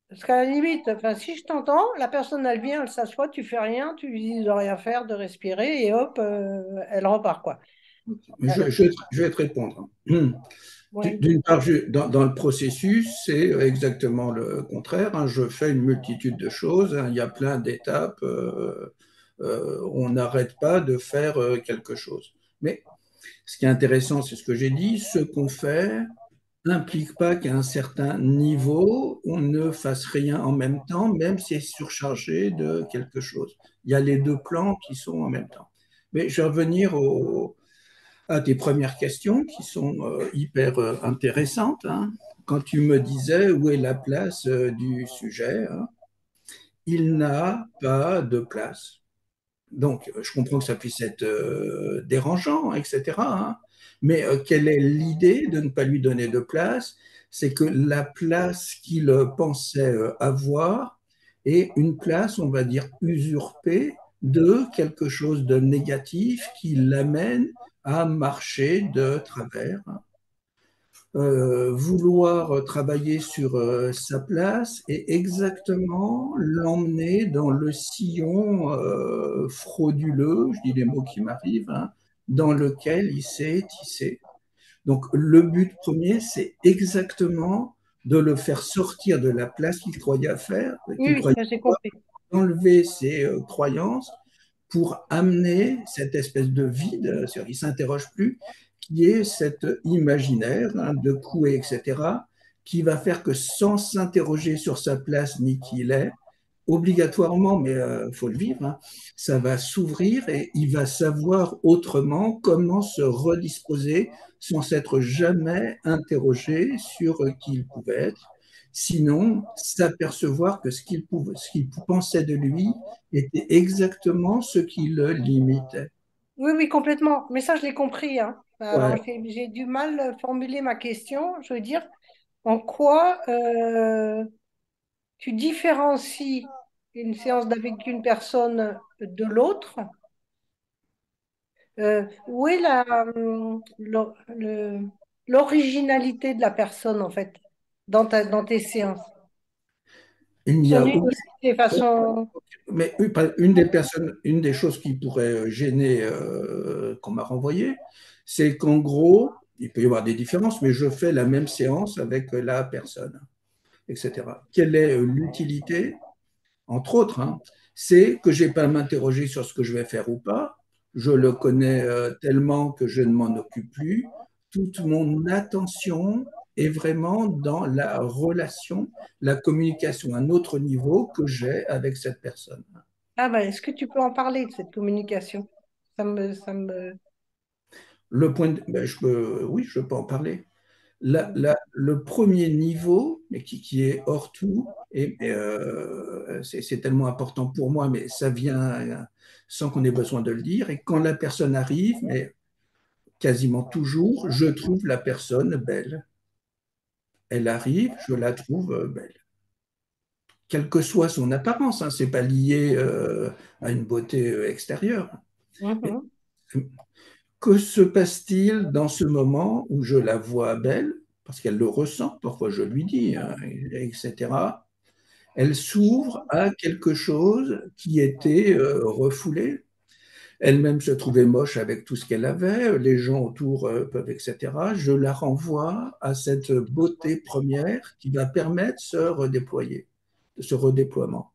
Speaker 3: parce qu'à la limite, enfin, si je t'entends, la personne, elle vient, elle s'assoit, tu fais rien, tu lui dis de rien faire, de respirer, et hop, elle repart, quoi. Euh,
Speaker 2: Je vais te répondre.
Speaker 3: ouais.
Speaker 2: D'une part, dans le processus, c'est exactement le contraire, hein. Je fais une multitude de choses, hein. Il y a plein d'étapes. On n'arrête pas de faire quelque chose. Mais Ce qui est intéressant, c'est ce que j'ai dit, ce qu'on fait n'implique pas qu'à un certain niveau, on ne fasse rien en même temps, même si c'est surchargé de quelque chose. Il y a les deux plans qui sont en même temps. Mais je vais revenir à tes premières questions qui sont hyper intéressantes, hein. Quand tu me disais où est la place du sujet, hein, il n'a pas de place. Donc, je comprends que ça puisse être dérangeant, etc., hein. Mais quelle est l'idée de ne pas lui donner de place? C'est que la place qu'il pensait avoir est une place, on va dire, usurpée de quelque chose de négatif qui l'amène à marcher de travers. Vouloir travailler sur sa place et exactement l'emmener dans le sillon frauduleux, je dis les mots qui m'arrivent, hein, dans lequel il s'est tissé. Donc le but premier, c'est exactement de le faire sortir de la place qu'il croyait faire,
Speaker 3: Oui,
Speaker 2: qu'il
Speaker 3: oui,
Speaker 2: croyait
Speaker 3: ça j'ai compris.
Speaker 2: enlever ses croyances pour amener cette espèce de vide, c'est-à-dire qu'il ne s'interroge plus, qui est cet imaginaire hein, de couer, etc., qui va faire que sans s'interroger sur sa place ni qui il est, obligatoirement, mais il faut le vivre, hein, ça va s'ouvrir et il va savoir autrement comment se redisposer sans s'être jamais interrogé sur qui il pouvait être. Sinon, s'apercevoir que ce qu'il pensait de lui était exactement ce qui le limitait.
Speaker 3: Oui, oui, complètement. Mais ça, je l'ai compris, hein. Alors,
Speaker 2: Ouais.
Speaker 3: j'ai du mal à formuler ma question. Je veux dire, en quoi tu différencies une séance avec une personne de l'autre? Où est l'originalité de la personne, en fait, dans tes séances?
Speaker 2: Il n'y
Speaker 3: Son
Speaker 2: a aucun.
Speaker 3: unicité façon.
Speaker 2: Mais une des choses qui pourrait gêner qu'on m'a renvoyé, c'est qu'en gros, il peut y avoir des différences, mais je fais la même séance avec la personne, etc. Quelle est l'utilité? Entre autres, hein, c'est que je n'ai pas à m'interroger sur ce que je vais faire ou pas. Je le connais tellement que je ne m'en occupe plus. Toute mon attention est vraiment dans la relation, la communication à un autre niveau que j'ai avec cette personne.
Speaker 3: Ah ben, est-ce que tu peux en parler de cette communication? Ça me.
Speaker 2: Ben, oui, je peux en parler. Le premier niveau, mais qui est hors tout, et c'est tellement important pour moi, mais ça vient sans qu'on ait besoin de le dire. Et quand la personne arrive, mais quasiment toujours, je trouve la personne belle. Elle arrive, je la trouve belle. Quelle que soit son apparence, hein, c'est pas lié à une beauté extérieure. Mais
Speaker 3: Mhm.
Speaker 2: que se passe-t-il dans ce moment où je la vois belle, parce qu'elle le ressent, parfois je lui dis, hein, etc. Elle s'ouvre à quelque chose qui était refoulé. Elle-même se trouvait moche avec tout ce qu'elle avait, les gens autour peuvent, etc. Je la renvoie à cette beauté première qui va permettre ce redéploiement.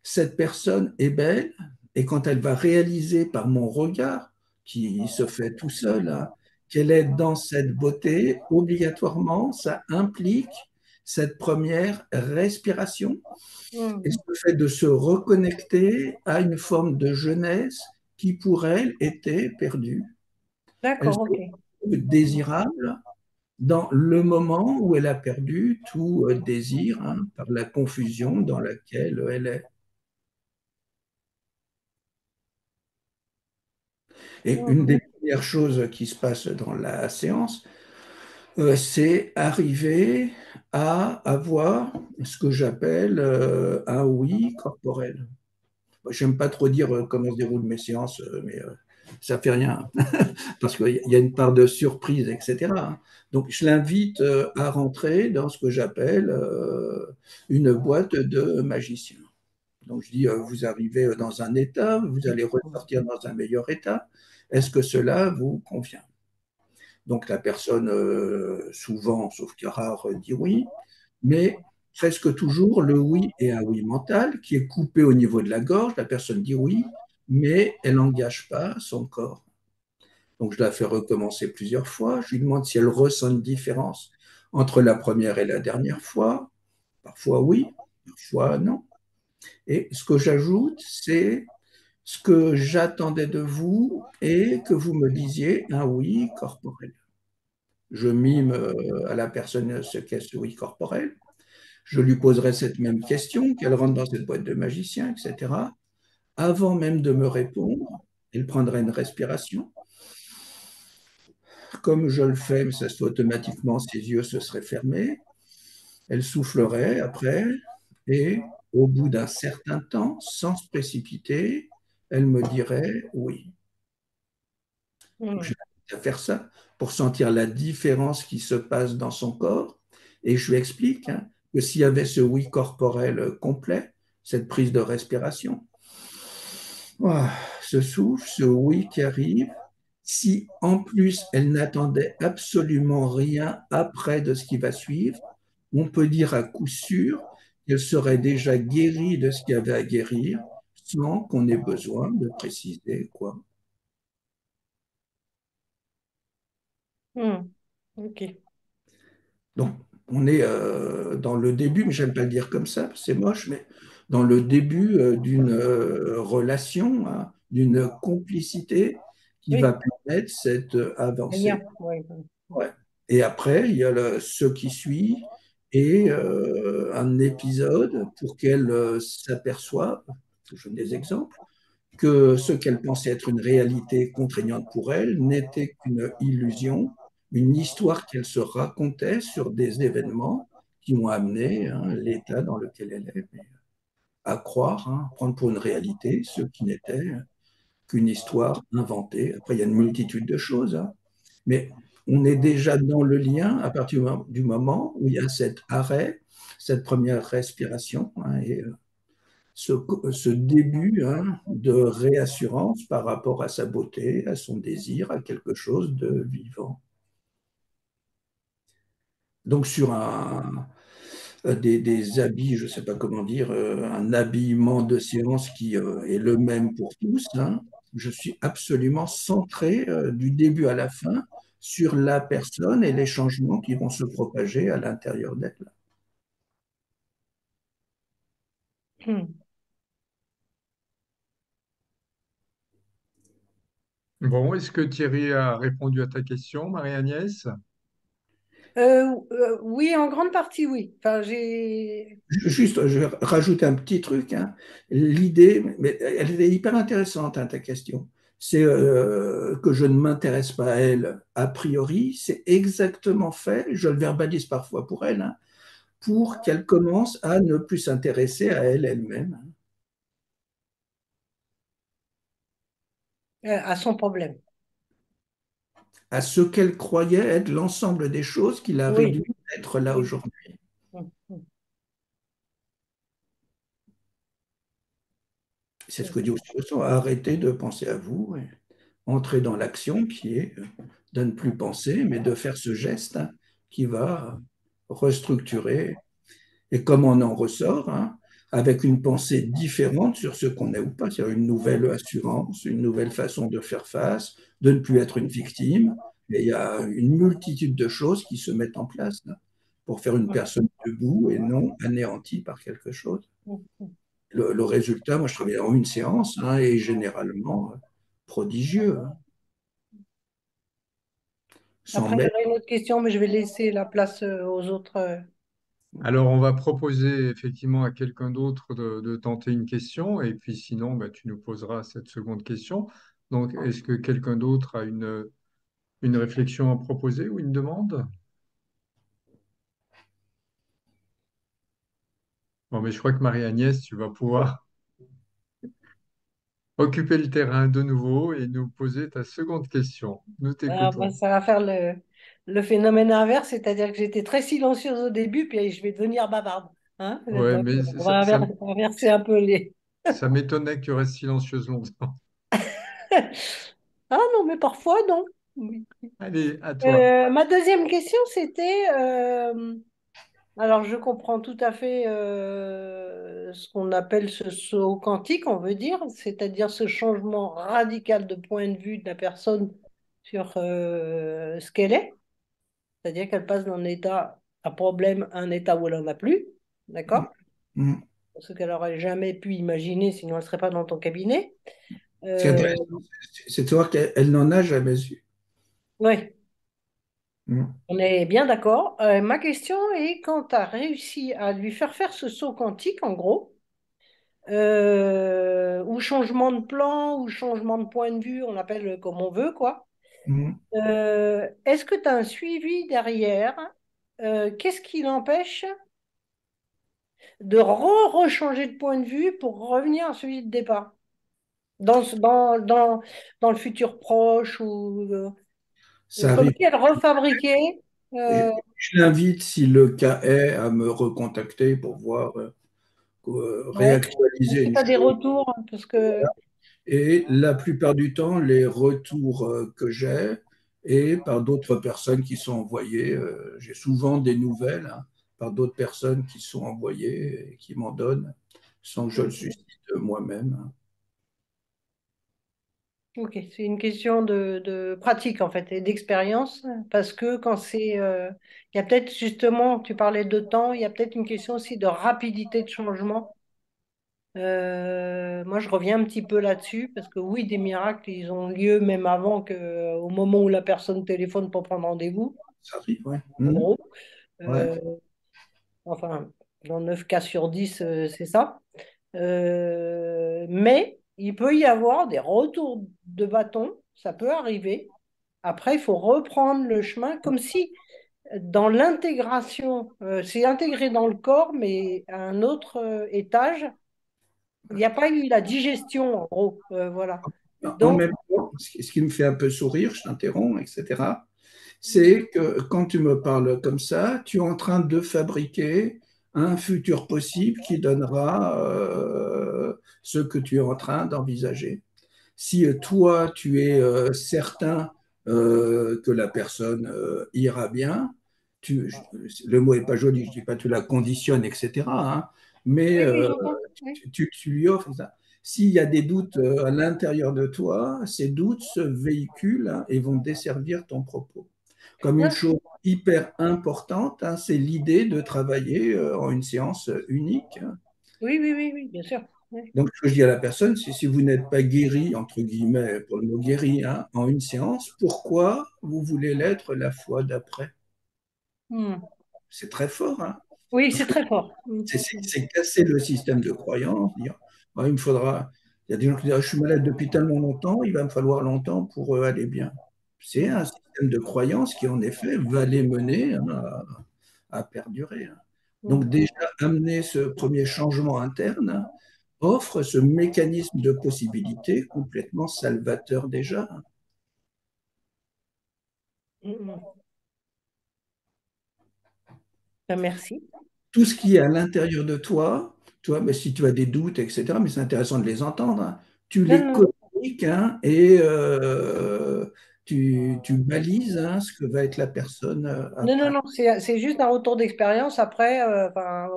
Speaker 2: Cette personne est belle, et quand elle va réaliser par mon regard, qui se fait tout seul, hein, qu'elle est dans cette beauté, obligatoirement, ça implique cette première respiration et
Speaker 3: Mhm.
Speaker 2: ce fait de se reconnecter à une forme de jeunesse qui, pour elle, était perdue. Elle se
Speaker 3: D'accord, ok.
Speaker 2: trouve désirable dans le moment où elle a perdu tout désir, hein, par la confusion dans laquelle elle est. Et une des
Speaker 3: Mhm.
Speaker 2: premières choses qui se passe dans la séance, c'est arriver à avoir ce que j'appelle un oui corporel. J'aime pas trop dire comment se déroulent mes séances, mais ça fait rien, parce qu'il y a une part de surprise, etc., hein. Donc, je l'invite à rentrer dans ce que j'appelle une boîte de magicien. Donc, je dis, vous arrivez dans un état, vous allez ressortir dans un meilleur état. Est-ce que cela vous convient? Donc, la personne, souvent, sauf cas rare, dit oui, mais presque toujours, le oui est un oui mental qui est coupé au niveau de la gorge. La personne dit oui, mais elle n'engage pas son corps. Donc, je la fais recommencer plusieurs fois. Je lui demande si elle ressent une différence entre la première et la dernière fois. Parfois oui, parfois non. Et ce que j'ajoute, c'est ce que j'attendais de vous et que vous me disiez un oui corporel. Je mime à la personne ce qu'est ce oui corporel. Je lui poserai cette même question, qu'elle rentre dans cette boîte de magicien, etc. Avant même de me répondre, elle prendrait une respiration. Comme je le fais, mais ça se fait automatiquement, ses yeux se seraient fermés. Elle soufflerait après et au bout d'un certain temps, sans se précipiter, elle me dirait oui. Donc, je
Speaker 3: Hmm.
Speaker 2: vais faire ça pour sentir la différence qui se passe dans son corps. Et je lui explique hein, que s'il y avait ce oui corporel complet, cette prise de respiration, ah, ce souffle, ce oui qui arrive, si en plus elle n'attendait absolument rien après de ce qui va suivre, on peut dire à coup sûr qu'elle serait déjà guérie de ce qu'il y avait à guérir sans qu'on ait besoin de préciser quoi.
Speaker 3: Hmm. Ok.
Speaker 2: Donc, on est dans le début, mais j'aime pas le dire comme ça, c'est moche, mais dans le début d'une relation, hein, d'une complicité qui va
Speaker 3: Oui,
Speaker 2: permettre cette
Speaker 3: bien.
Speaker 2: avancée.
Speaker 3: Oui.
Speaker 2: Ouais. Et après, il y a ce qui suit et un épisode pour qu'elle s'aperçoive, je donne des exemples, que ce qu'elle pensait être une réalité contraignante pour elle n'était qu'une illusion, une histoire qu'elle se racontait sur des événements qui ont amené hein, l'état dans lequel elle est à croire, hein, prendre pour une réalité ce qui n'était qu'une histoire inventée. Après, il y a une multitude de choses, hein, mais on est déjà dans le lien à partir du moment où il y a cet arrêt, cette première respiration, hein, et ce, ce début hein, de réassurance par rapport à sa beauté, à son désir, à quelque chose de vivant. Donc sur des habits, je ne sais pas comment dire, un habillement de séance qui est le même pour tous, hein, je suis absolument centré du début à la fin sur la personne et les changements qui vont se propager à l'intérieur d'elle.
Speaker 3: Hmm.
Speaker 1: Bon, est-ce que Thierry a répondu à ta question, Marie-Agnès?
Speaker 3: Oui, en grande partie, oui. Enfin, j'ai.
Speaker 2: Juste, je vais rajouter un petit truc, hein. L'idée, mais elle est hyper intéressante, hein, ta question. C'est que je ne m'intéresse pas à elle a priori. C'est exactement fait, je le verbalise parfois pour elle, hein, pour qu'elle commence à ne plus s'intéresser à elle elle-même, hein,
Speaker 3: À son problème.
Speaker 2: à ce qu'elle croyait être l'ensemble des choses qui l'a
Speaker 3: Oui,
Speaker 2: réduit à être là
Speaker 3: oui.
Speaker 2: aujourd'hui.
Speaker 3: Hmm, hmm.
Speaker 2: C'est ce que dit aussi le son, arrêtez de penser à vous, et entrer dans l'action qui est de ne plus penser, mais de faire ce geste hein, qui va restructurer. Et comme on en ressort, hein, avec une pensée différente sur ce qu'on est ou pas, c'est-à-dire une nouvelle assurance, une nouvelle façon de faire face, de ne plus être une victime. Et il y a une multitude de choses qui se mettent en place là, pour faire une personne debout et non anéantie par quelque chose.
Speaker 3: Hmm, hmm.
Speaker 2: Le résultat, moi je travaille en une séance, hein, est généralement prodigieux, hein, sans
Speaker 3: Après, il y
Speaker 2: même.
Speaker 3: aurait une autre question, mais je vais laisser la place aux autres.
Speaker 1: Alors, on va proposer effectivement à quelqu'un d'autre de tenter une question, et puis sinon, bah, tu nous poseras cette seconde question. Donc, est-ce que quelqu'un d'autre a une réflexion à proposer ou une demande? Bon, mais je crois que Marie-Agnès, tu vas pouvoir occuper le terrain de nouveau et nous poser ta seconde question. Nous
Speaker 3: Ah, bah,
Speaker 1: t'écoutons.
Speaker 3: ça va faire le phénomène inverse, c'est-à-dire que j'étais très silencieuse au début, puis je vais devenir bavarde. Hein.
Speaker 1: Ouais,
Speaker 3: Donc,
Speaker 1: mais
Speaker 3: on va inverser un peu les.
Speaker 1: ça m'étonnait que tu restes silencieuse longtemps.
Speaker 3: Ah non, mais parfois, non. Oui.
Speaker 1: Allez, à toi.
Speaker 3: Ma deuxième question, c'était, alors je comprends tout à fait ce qu'on appelle ce saut quantique, on veut dire, c'est-à-dire ce changement radical de point de vue de la personne sur ce qu'elle est, c'est-à-dire qu'elle passe d'un état à problème à un état où elle n'en a plus, d'accord?
Speaker 2: Mm.
Speaker 3: Ce qu'elle n'aurait jamais pu imaginer, sinon elle ne serait pas dans ton cabinet.
Speaker 2: Ce qui est
Speaker 3: Euh,
Speaker 2: intéressant, c'est de voir qu'elle n'en a jamais eu.
Speaker 3: ouais,
Speaker 2: Mm.
Speaker 3: on est bien d'accord. Ma question est, quand tu as réussi à lui faire faire ce saut quantique, en gros, ou changement de plan, ou changement de point de vue, on appelle comme on veut, quoi.
Speaker 2: Mm.
Speaker 3: Est-ce que tu as un suivi derrière? Qu'est-ce qui l'empêche de rechanger de point de vue pour revenir à celui de départ? Dans le futur proche ou
Speaker 2: Ça
Speaker 3: comme
Speaker 2: arrive.
Speaker 3: si elle refabriquait.
Speaker 2: Je,
Speaker 3: euh,
Speaker 2: je l'invite, si le cas est, à me recontacter pour voir,
Speaker 3: ouais. Est-ce
Speaker 2: réactualiser
Speaker 3: que
Speaker 2: une
Speaker 3: tu as des
Speaker 2: chose.
Speaker 3: retours? Parce que,
Speaker 2: Et la plupart du temps, les retours que j'ai, et par d'autres personnes qui sont envoyées, j'ai souvent des nouvelles, hein, par d'autres personnes qui sont envoyées et qui m'en donnent sans que je le suscite moi-même, hein.
Speaker 3: ok, c'est une question de pratique en fait et d'expérience parce que quand il y a peut-être justement, tu parlais de temps, il y a peut-être une question aussi de rapidité de changement. Moi, je reviens un petit peu là-dessus parce que oui, des miracles, ils ont lieu même avant au moment où la personne téléphone pour prendre rendez-vous,
Speaker 2: Ça arrive, ouais.
Speaker 3: en
Speaker 2: Mhm.
Speaker 3: gros.
Speaker 2: Ouais.
Speaker 3: Euh, enfin, dans 9 cas sur 10, c'est ça. Mais il peut y avoir des retours de bâton, ça peut arriver. Après, il faut reprendre le chemin comme si dans l'intégration, c'est intégré dans le corps, mais à un autre étage, il n'y a pas eu la digestion, en gros. Voilà.
Speaker 2: En
Speaker 3: Donc,
Speaker 2: même temps, ce qui me fait un peu sourire, je t'interromps, etc., c'est que quand tu me parles comme ça, tu es en train de fabriquer un futur possible qui donnera ce que tu es en train d'envisager. Si toi, tu es certain que la personne ira bien, le mot n'est pas joli, je dis pas tu la conditionnes, etc., hein, mais
Speaker 3: oui, oui, j'entends. Oui,
Speaker 2: tu lui offres ça. S'il y a des doutes à l'intérieur de toi, ces doutes se véhiculent, hein, et vont desservir ton propos. Comme une
Speaker 3: non,
Speaker 2: chose hyper importante, hein, c'est l'idée de travailler en une séance unique, hein.
Speaker 3: oui, oui, oui, oui, bien sûr. Oui.
Speaker 2: Donc, ce que je dis à la personne, c'est si vous n'êtes pas guéri, entre guillemets, pour le mot guéri, hein, en une séance, pourquoi vous voulez l'être la fois d'après?
Speaker 3: Hmm.
Speaker 2: C'est très fort, hein,
Speaker 3: Oui,
Speaker 2: parce
Speaker 3: c'est
Speaker 2: que
Speaker 3: très fort. Hmm.
Speaker 2: c'est casser le système de croyance, dire, ah, il me faudra, il y a des gens qui disent, ah, je suis malade depuis tellement longtemps, il va me falloir longtemps pour aller bien. C'est
Speaker 3: Hmm.
Speaker 2: un système de croyance qui, en effet, va les mener, hein, à perdurer, hein. Donc,
Speaker 3: Hmm.
Speaker 2: déjà, amener ce premier changement interne offre ce mécanisme de possibilité complètement salvateur déjà.
Speaker 3: Hmm. Hmm. Ben, merci.
Speaker 2: Tout ce qui est à l'intérieur de toi, toi, mais si tu as des doutes, etc., mais c'est intéressant de les entendre, hein, tu
Speaker 3: Non,
Speaker 2: les
Speaker 3: non.
Speaker 2: communiques, hein, et tu balises, hein, ce que va être la personne
Speaker 3: Non, non,
Speaker 2: après.
Speaker 3: non, c'est juste un retour d'expérience. Après, enfin,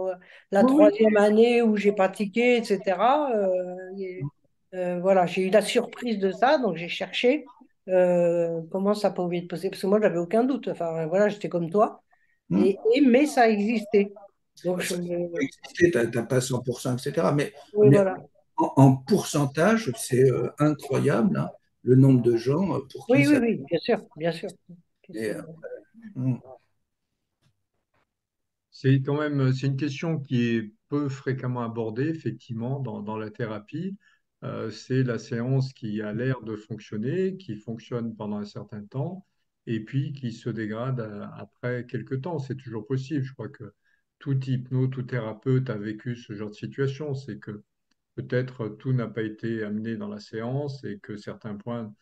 Speaker 3: la
Speaker 2: Oui, oui.
Speaker 3: troisième année où j'ai pratiqué, etc., voilà, j'ai eu la surprise de ça, donc j'ai cherché comment ça pouvait être possible. Parce que moi, j'avais aucun doute. Enfin, voilà, j'étais comme toi.
Speaker 2: Hmm.
Speaker 3: Mais ça existait. Donc,
Speaker 2: Ça peut exister, tu n'as pas 100%, etc.
Speaker 3: oui,
Speaker 2: Mais
Speaker 3: voilà.
Speaker 2: en pourcentage, c'est incroyable, hein, le nombre de gens pour qui
Speaker 3: Oui, oui,
Speaker 2: ça.
Speaker 3: oui, bien sûr, bien sûr.
Speaker 2: Et, hmm.
Speaker 1: C'est quand même, c'est une question qui est peu fréquemment abordée, effectivement, dans la thérapie. C'est la séance qui a l'air de fonctionner, qui fonctionne pendant un certain temps, et puis qui se dégrade après quelques temps. C'est toujours possible. Je crois que tout hypno, tout thérapeute a vécu ce genre de situation. C'est que peut-être tout n'a pas été amené dans la séance et que certains points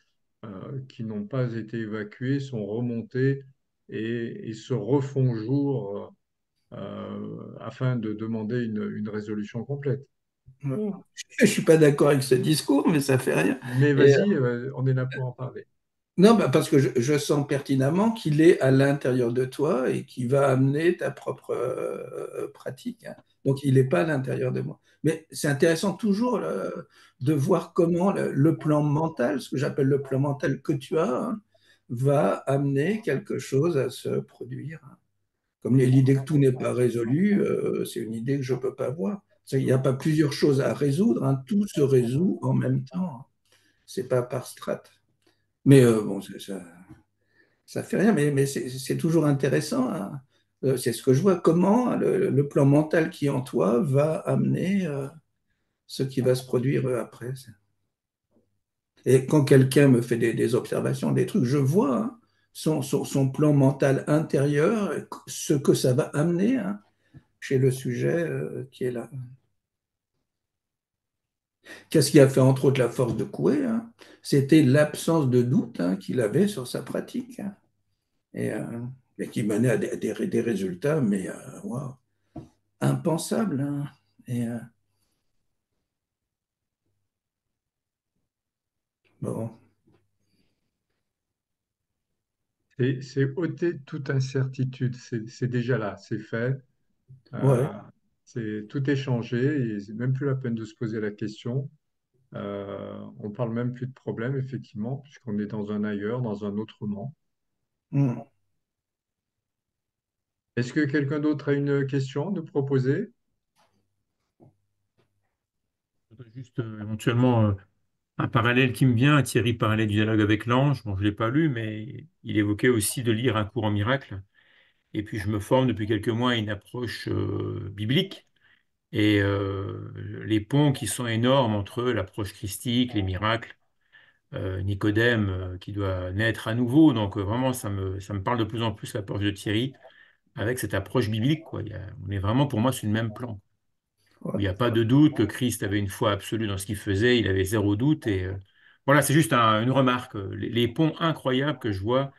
Speaker 1: qui n'ont pas été évacués sont remontés et se refont jour afin de demander une résolution complète.
Speaker 3: Mm.
Speaker 2: Je ne suis pas d'accord avec ce discours, mais ça fait rien.
Speaker 1: Mais
Speaker 2: Et,
Speaker 1: vas-y, on est là pour en parler.
Speaker 2: non, bah, parce que je sens pertinemment qu'il est à l'intérieur de toi et qui va amener ta propre pratique, hein. Donc, il n'est pas à l'intérieur de moi. Mais c'est intéressant toujours de voir comment le plan mental, ce que j'appelle le plan mental que tu as, hein, va amener quelque chose à se produire. Comme l'idée que tout n'est pas résolu, c'est une idée que je ne peux pas voir. Il n'y a pas plusieurs choses à résoudre, hein, tout se résout en même temps. C'est pas par strate. Mais bon, ça fait rien, mais c'est toujours intéressant, hein. C'est ce que je vois, comment le plan mental qui est en toi va amener ce qui va se produire après. Et quand quelqu'un me fait des observations, des trucs, je vois, hein, son plan mental intérieur, ce que ça va amener, hein, chez le sujet qui est là. Qu'est-ce qui a fait entre autres la force de Coué, hein? C'était l'absence de doute, hein, qu'il avait sur sa pratique, hein, et, euh, et qui menait à des résultats, mais waouh, impensables, hein. Et, bon,
Speaker 1: C'est ôter toute incertitude. C'est déjà là, c'est fait.
Speaker 2: ouais.
Speaker 1: Euh, tout est changé et c'est même plus la peine de se poser la question. On parle même plus de problème, effectivement, puisqu'on est dans un ailleurs, dans un autrement.
Speaker 2: Hmm.
Speaker 1: Est-ce que quelqu'un d'autre a une question à nous proposer?
Speaker 4: Je voudrais juste éventuellement un parallèle qui me vient. Thierry parlait du dialogue avec l'ange. Bon, je ne l'ai pas lu, mais il évoquait aussi de lire un cours en miracle. Et puis je me forme depuis quelques mois à une approche biblique. Et les ponts qui sont énormes entre l'approche christique, les miracles, Nicodème qui doit naître à nouveau. Donc vraiment, ça me parle de plus en plus l'approche de Thierry avec cette approche biblique, quoi. On est vraiment, pour moi, sur le même plan, où il
Speaker 2: Ouais.
Speaker 4: n'y a pas de doute que Christ avait une foi absolue dans ce qu'il faisait, il avait zéro doute. Et voilà, c'est juste une remarque, les ponts incroyables que je vois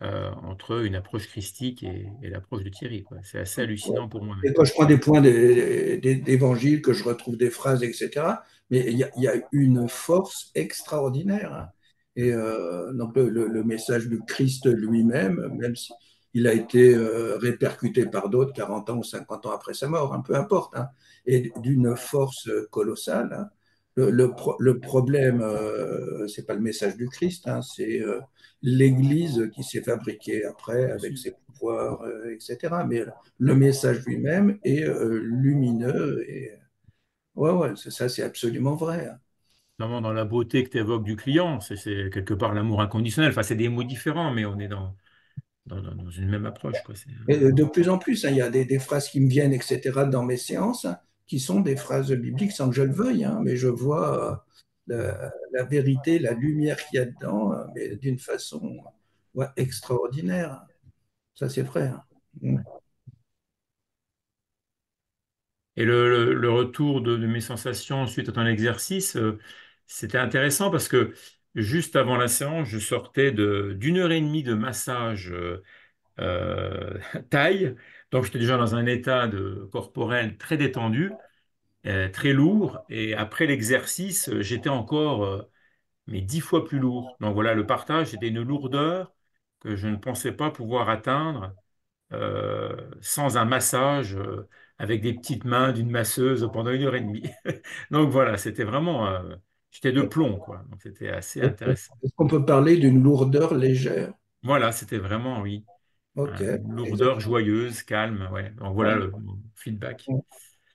Speaker 4: entre une approche christique et l'approche de Thierry, quoi. C'est assez
Speaker 2: Ouais.
Speaker 4: hallucinant pour moi
Speaker 2: Et quand
Speaker 4: maintenant.
Speaker 2: je prends des points d'évangile, que je retrouve des phrases, etc., mais il y a une force extraordinaire, hein. Et donc le message du Christ lui-même, même s'il a été répercuté par d'autres 40 ans ou 50 ans après sa mort, hein, peu importe, hein, et d'une force colossale, hein. Le problème, c'est pas le message du Christ, hein, c'est l'Église qui s'est fabriquée après
Speaker 4: Bien
Speaker 2: avec
Speaker 4: sûr.
Speaker 2: ses pouvoirs, etc. Mais le message lui-même est lumineux. Et ouais, ouais, ça, c'est absolument vrai, hein.
Speaker 4: Notamment dans la beauté que tu évoques du client, c'est quelque part l'amour inconditionnel. Enfin, c'est des mots différents, mais on est dans une même approche, quoi.
Speaker 2: Et de plus en plus, hein, il y a des phrases qui me viennent, etc., dans mes séances, hein, qui sont des phrases bibliques sans que je le veuille, hein, mais je vois la vérité, la lumière qu'il y a dedans, mais d'une façon, ouais, extraordinaire. Ça, c'est vrai, hein. Mm.
Speaker 4: Et le retour de mes sensations suite à ton exercice, c'était intéressant parce que juste avant la séance, je sortais d'une heure et demie de massage euh, taille. Donc, j'étais déjà dans un état corporel très détendu, très lourd. Et après l'exercice, j'étais encore, mais 10 fois plus lourd. Donc, voilà, le partage, c'était une lourdeur que je ne pensais pas pouvoir atteindre sans un massage avec des petites mains d'une masseuse pendant une heure et demie. Donc, voilà, c'était vraiment, j'étais de plomb, quoi. Donc, c'était assez intéressant.
Speaker 2: Est-ce qu'on peut parler d'une lourdeur légère?
Speaker 4: Voilà, c'était vraiment, oui.
Speaker 2: Ok,
Speaker 4: Une lourdeur
Speaker 2: exactement.
Speaker 4: joyeuse, calme, ouais. Donc voilà
Speaker 2: Ouais.
Speaker 4: le feedback.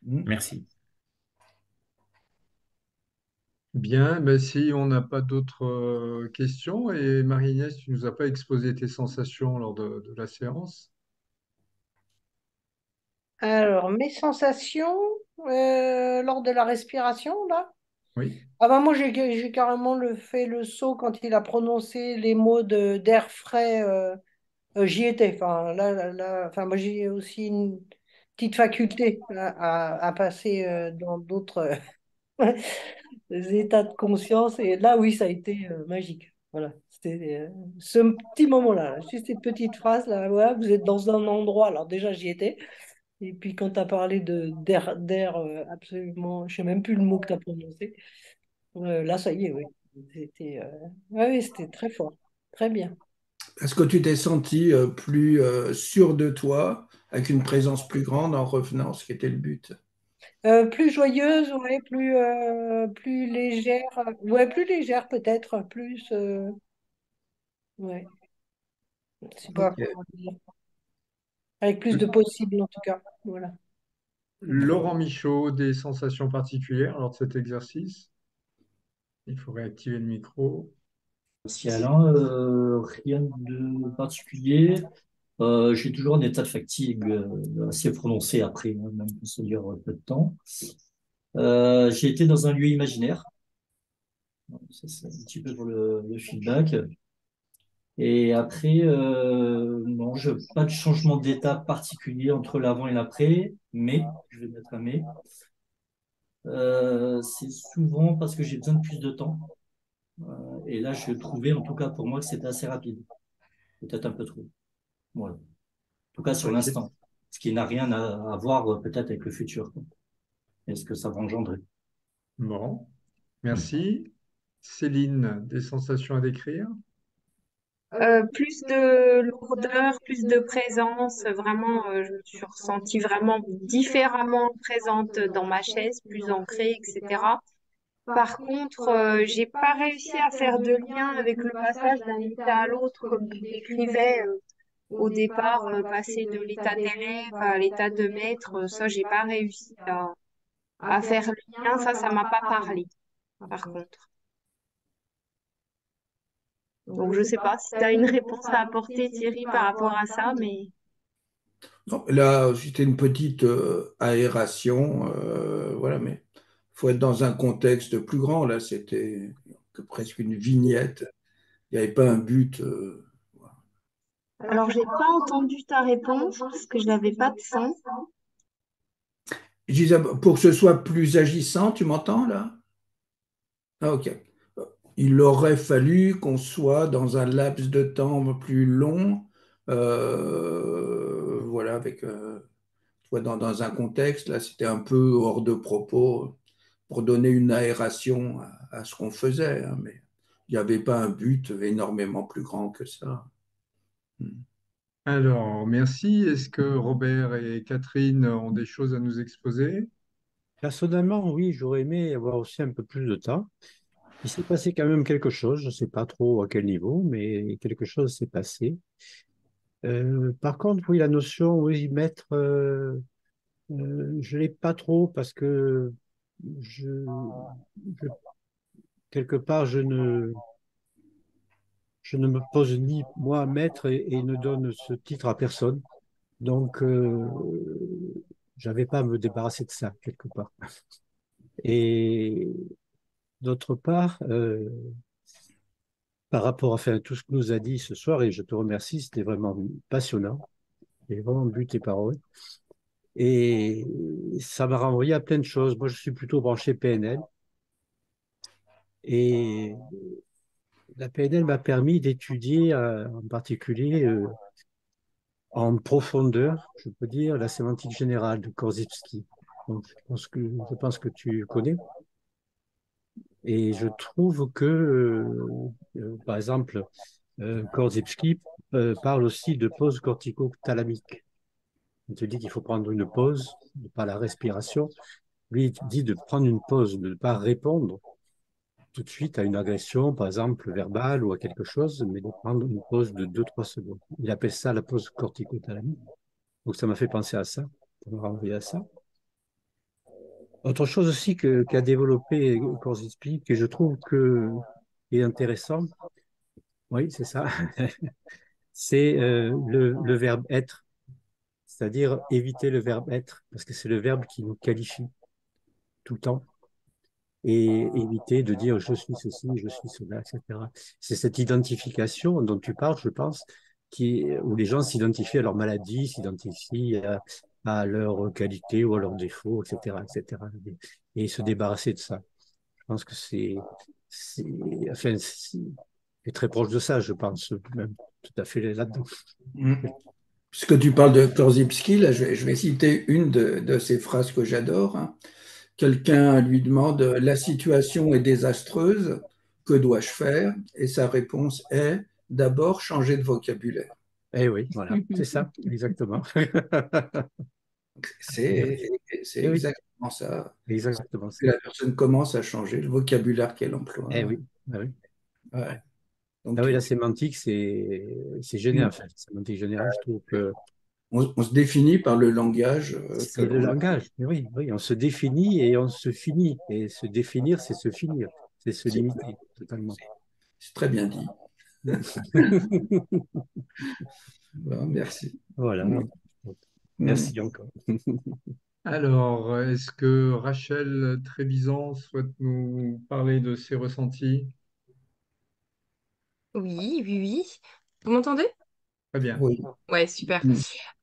Speaker 2: Mm.
Speaker 4: Merci.
Speaker 1: Bien, ben si on n'a pas d'autres questions, et Marie-Agnès, tu nous as pas exposé tes sensations lors de la séance.
Speaker 3: Alors, mes sensations lors de la respiration, là.
Speaker 1: Oui.
Speaker 3: Ah bah moi, j'ai carrément fait le saut quand il a prononcé les mots d'air frais. J'y étais. Enfin, enfin, moi, j'ai aussi une petite faculté à passer dans d'autres états de conscience. Et là, oui, ça a été magique. Voilà, c'était ce petit moment-là, juste cette petite phrase là. Ouais, vous êtes dans un endroit. Alors déjà, j'y étais. Et puis quand tu as parlé d'air absolument, je sais même plus le mot que tu as prononcé. Là, ça y est, oui. C'était ouais, oui, c'était très fort. Très bien.
Speaker 2: Est-ce que tu t'es senti plus sûr de toi, avec une présence plus grande en revenant, ce qui était le but?
Speaker 3: Plus joyeuse, ouais, plus légère. Ouais, plus légère peut-être. Ouais. Je sais pas
Speaker 2: Ok.
Speaker 3: comment dire. Avec plus de possibles, en tout cas. Voilà.
Speaker 1: Laurent Michaud, des sensations particulières lors de cet exercice? Il faut réactiver le micro.
Speaker 5: Merci Alain. Rien de particulier. J'ai toujours un état de fatigue assez prononcé après, hein, même si ça dure peu de temps. J'ai été dans un lieu imaginaire. Ça, c'est un petit peu pour le feedback. Et après, non, pas de changement d'état particulier entre l'avant et l'après, mais, je vais mettre un mais. C'est souvent parce que j'ai besoin de plus de temps. Et là, je trouvais, en tout cas pour moi, que c'était assez rapide. Peut-être un peu trop. Voilà. En tout cas sur
Speaker 1: Ok.
Speaker 5: l'instant, ce qui n'a rien à voir peut-être avec le futur, quoi. Et ce que ça va engendrer.
Speaker 1: Bon, merci. Céline, des sensations à décrire?
Speaker 6: Plus de lourdeur, plus de présence. Vraiment, je me suis ressentie vraiment différemment présente dans ma chaise, plus ancrée, etc. Par contre, j'ai pas réussi à faire de lien avec le passage d'un état à l'autre, comme tu décrivais au départ, passer de l'état d'élève à l'état de maître. Ça, j'ai pas réussi à faire le lien. Ça m'a pas parlé, par contre. Donc, je sais pas si tu as une réponse à apporter, Thierry, par rapport à ça, mais
Speaker 2: Non, là, c'était une petite aération, voilà, mais il faut être dans un contexte plus grand. Là, c'était que presque une vignette. Il n'y avait pas un but. Voilà.
Speaker 6: alors j'ai pas entendu ta réponse parce que je n'avais pas de son.
Speaker 2: Je disais, pour que ce soit plus agissant, tu m'entends là? Ah, ok. Il aurait fallu qu'on soit dans un laps de temps plus long, voilà, avec, soit dans un contexte, là, c'était un peu hors de propos pour donner une aération à ce qu'on faisait, hein, mais il n'y avait pas un but énormément plus grand que ça. Hmm.
Speaker 1: Alors, merci. Est-ce que Robert et Catherine ont des choses à nous exposer?
Speaker 7: Personnellement, oui, j'aurais aimé avoir aussi un peu plus de temps. Il s'est passé quand même quelque chose, je ne sais pas trop à quel niveau, mais quelque chose s'est passé. Par contre, oui, la notion, oui, maître, je ne l'ai pas trop parce que je, je- quelque part, je ne me pose ni moi maître et ne donne ce titre à personne. Donc, j'avais pas à me débarrasser de ça, quelque part. Et d'autre part, par rapport à enfin, tout ce que nous a dit ce soir, et je te remercie, c'était vraiment passionnant, et vraiment but et parole. Et ça m'a renvoyé à plein de choses. Moi, je suis plutôt branché PNL, et la PNL m'a permis d'étudier en particulier en profondeur, je peux dire, la sémantique générale de Korzybski. Donc, je pense que tu connais. Et je trouve que, par exemple, Korzybski parle aussi de pause cortico-thalamique. Il te dit qu'il faut prendre une pause, pas la respiration. Lui, il te dit de prendre une pause, de ne pas répondre tout de suite à une agression, par exemple verbale ou à quelque chose, mais de prendre une pause de 2, 3 secondes. Il appelle ça la pause cortico-thalamique. Donc ça m'a fait penser à ça, ça m'a renvoyé à ça. Autre chose aussi qu'a développé Korzybski, que je trouve est intéressant, oui, c'est ça, c'est le verbe être, c'est-à-dire éviter le verbe être, parce que c'est le verbe qui nous qualifie tout le temps, et éviter de dire je suis ceci, je suis cela, etc. C'est cette identification dont tu parles, je pense, où les gens s'identifient à leur maladie, s'identifient à leurs qualités ou à leurs défauts, etc., etc. Et se débarrasser de ça. Je pense que c'est, enfin, c'est très proche de ça, je pense, même tout à fait là-dedans.
Speaker 2: Hmm. Puisque tu parles de Korzybski, là, je vais citer une de ces phrases que j'adore, hein. Quelqu'un lui demande, la situation est désastreuse, que dois-je faire? Et sa réponse est, d'abord changer de vocabulaire.
Speaker 7: Eh oui, voilà, c'est ça, exactement.
Speaker 2: C'est c'est
Speaker 7: Eh oui,
Speaker 2: exactement ça.
Speaker 7: exactement
Speaker 2: Que
Speaker 7: ça.
Speaker 2: la personne commence à changer le vocabulaire qu'elle emploie.
Speaker 7: Eh oui, eh oui.
Speaker 2: Ouais.
Speaker 7: Ah
Speaker 2: Donc,
Speaker 7: oui, la sémantique, c'est génial. Enfin, la sémantique générale, je trouve que
Speaker 2: on se définit par le langage que
Speaker 7: c'est le
Speaker 2: l'on a.
Speaker 7: langage. Mais oui, oui, on se définit et on se finit. Et se définir, c'est se finir. C'est se
Speaker 2: C'est
Speaker 7: limiter totalement.
Speaker 2: c'est très bien dit. Bon, merci.
Speaker 7: Voilà.
Speaker 2: Mm. Mm.
Speaker 7: Merci encore.
Speaker 1: Alors, est-ce que Rachel Trébizan souhaite nous parler de ses ressentis?
Speaker 8: Oui, oui, oui. Vous m'entendez?
Speaker 1: Très bien.
Speaker 2: Oui.
Speaker 8: Ouais, super.
Speaker 2: Mm.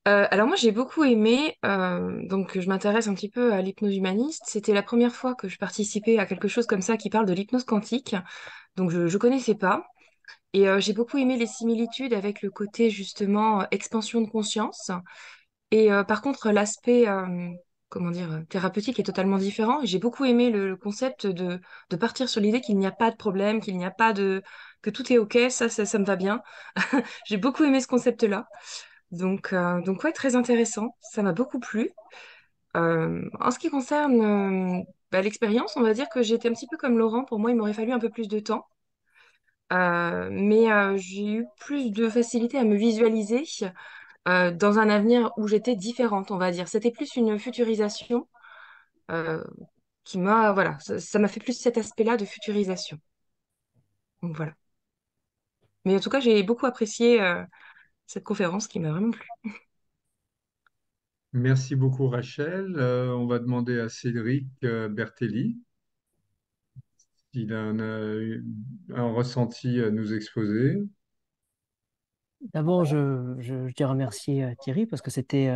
Speaker 8: Alors moi j'ai beaucoup aimé, donc je m'intéresse un petit peu à l'hypnose humaniste. C'était la première fois que je participais à quelque chose comme ça qui parle de l'hypnose quantique, donc je connaissais pas. Et j'ai beaucoup aimé les similitudes avec le côté justement expansion de conscience. Et par contre l'aspect, comment dire, thérapeutique est totalement différent. Et j'ai beaucoup aimé le concept de partir sur l'idée qu'il n'y a pas de problème, qu'il n'y a pas de... que tout est OK, ça me va bien. J'ai beaucoup aimé ce concept-là. Donc ouais, très intéressant. Ça m'a beaucoup plu. En ce qui concerne l'expérience, on va dire que j'étais un petit peu comme Laurent. Pour moi, il m'aurait fallu un peu plus de temps. Mais j'ai eu plus de facilité à me visualiser dans un avenir où j'étais différente, on va dire. C'était plus une futurisation euh, qui m'a, voilà, ça m'a fait plus cet aspect-là de futurisation. Donc voilà. Mais en tout cas, j'ai beaucoup apprécié cette conférence qui m'a vraiment plu.
Speaker 1: Merci beaucoup, Rachel. On va demander à Cédric Bertelli s'il a un ressenti à nous exposer.
Speaker 9: D'abord, je tiens à remercier Thierry parce que c'était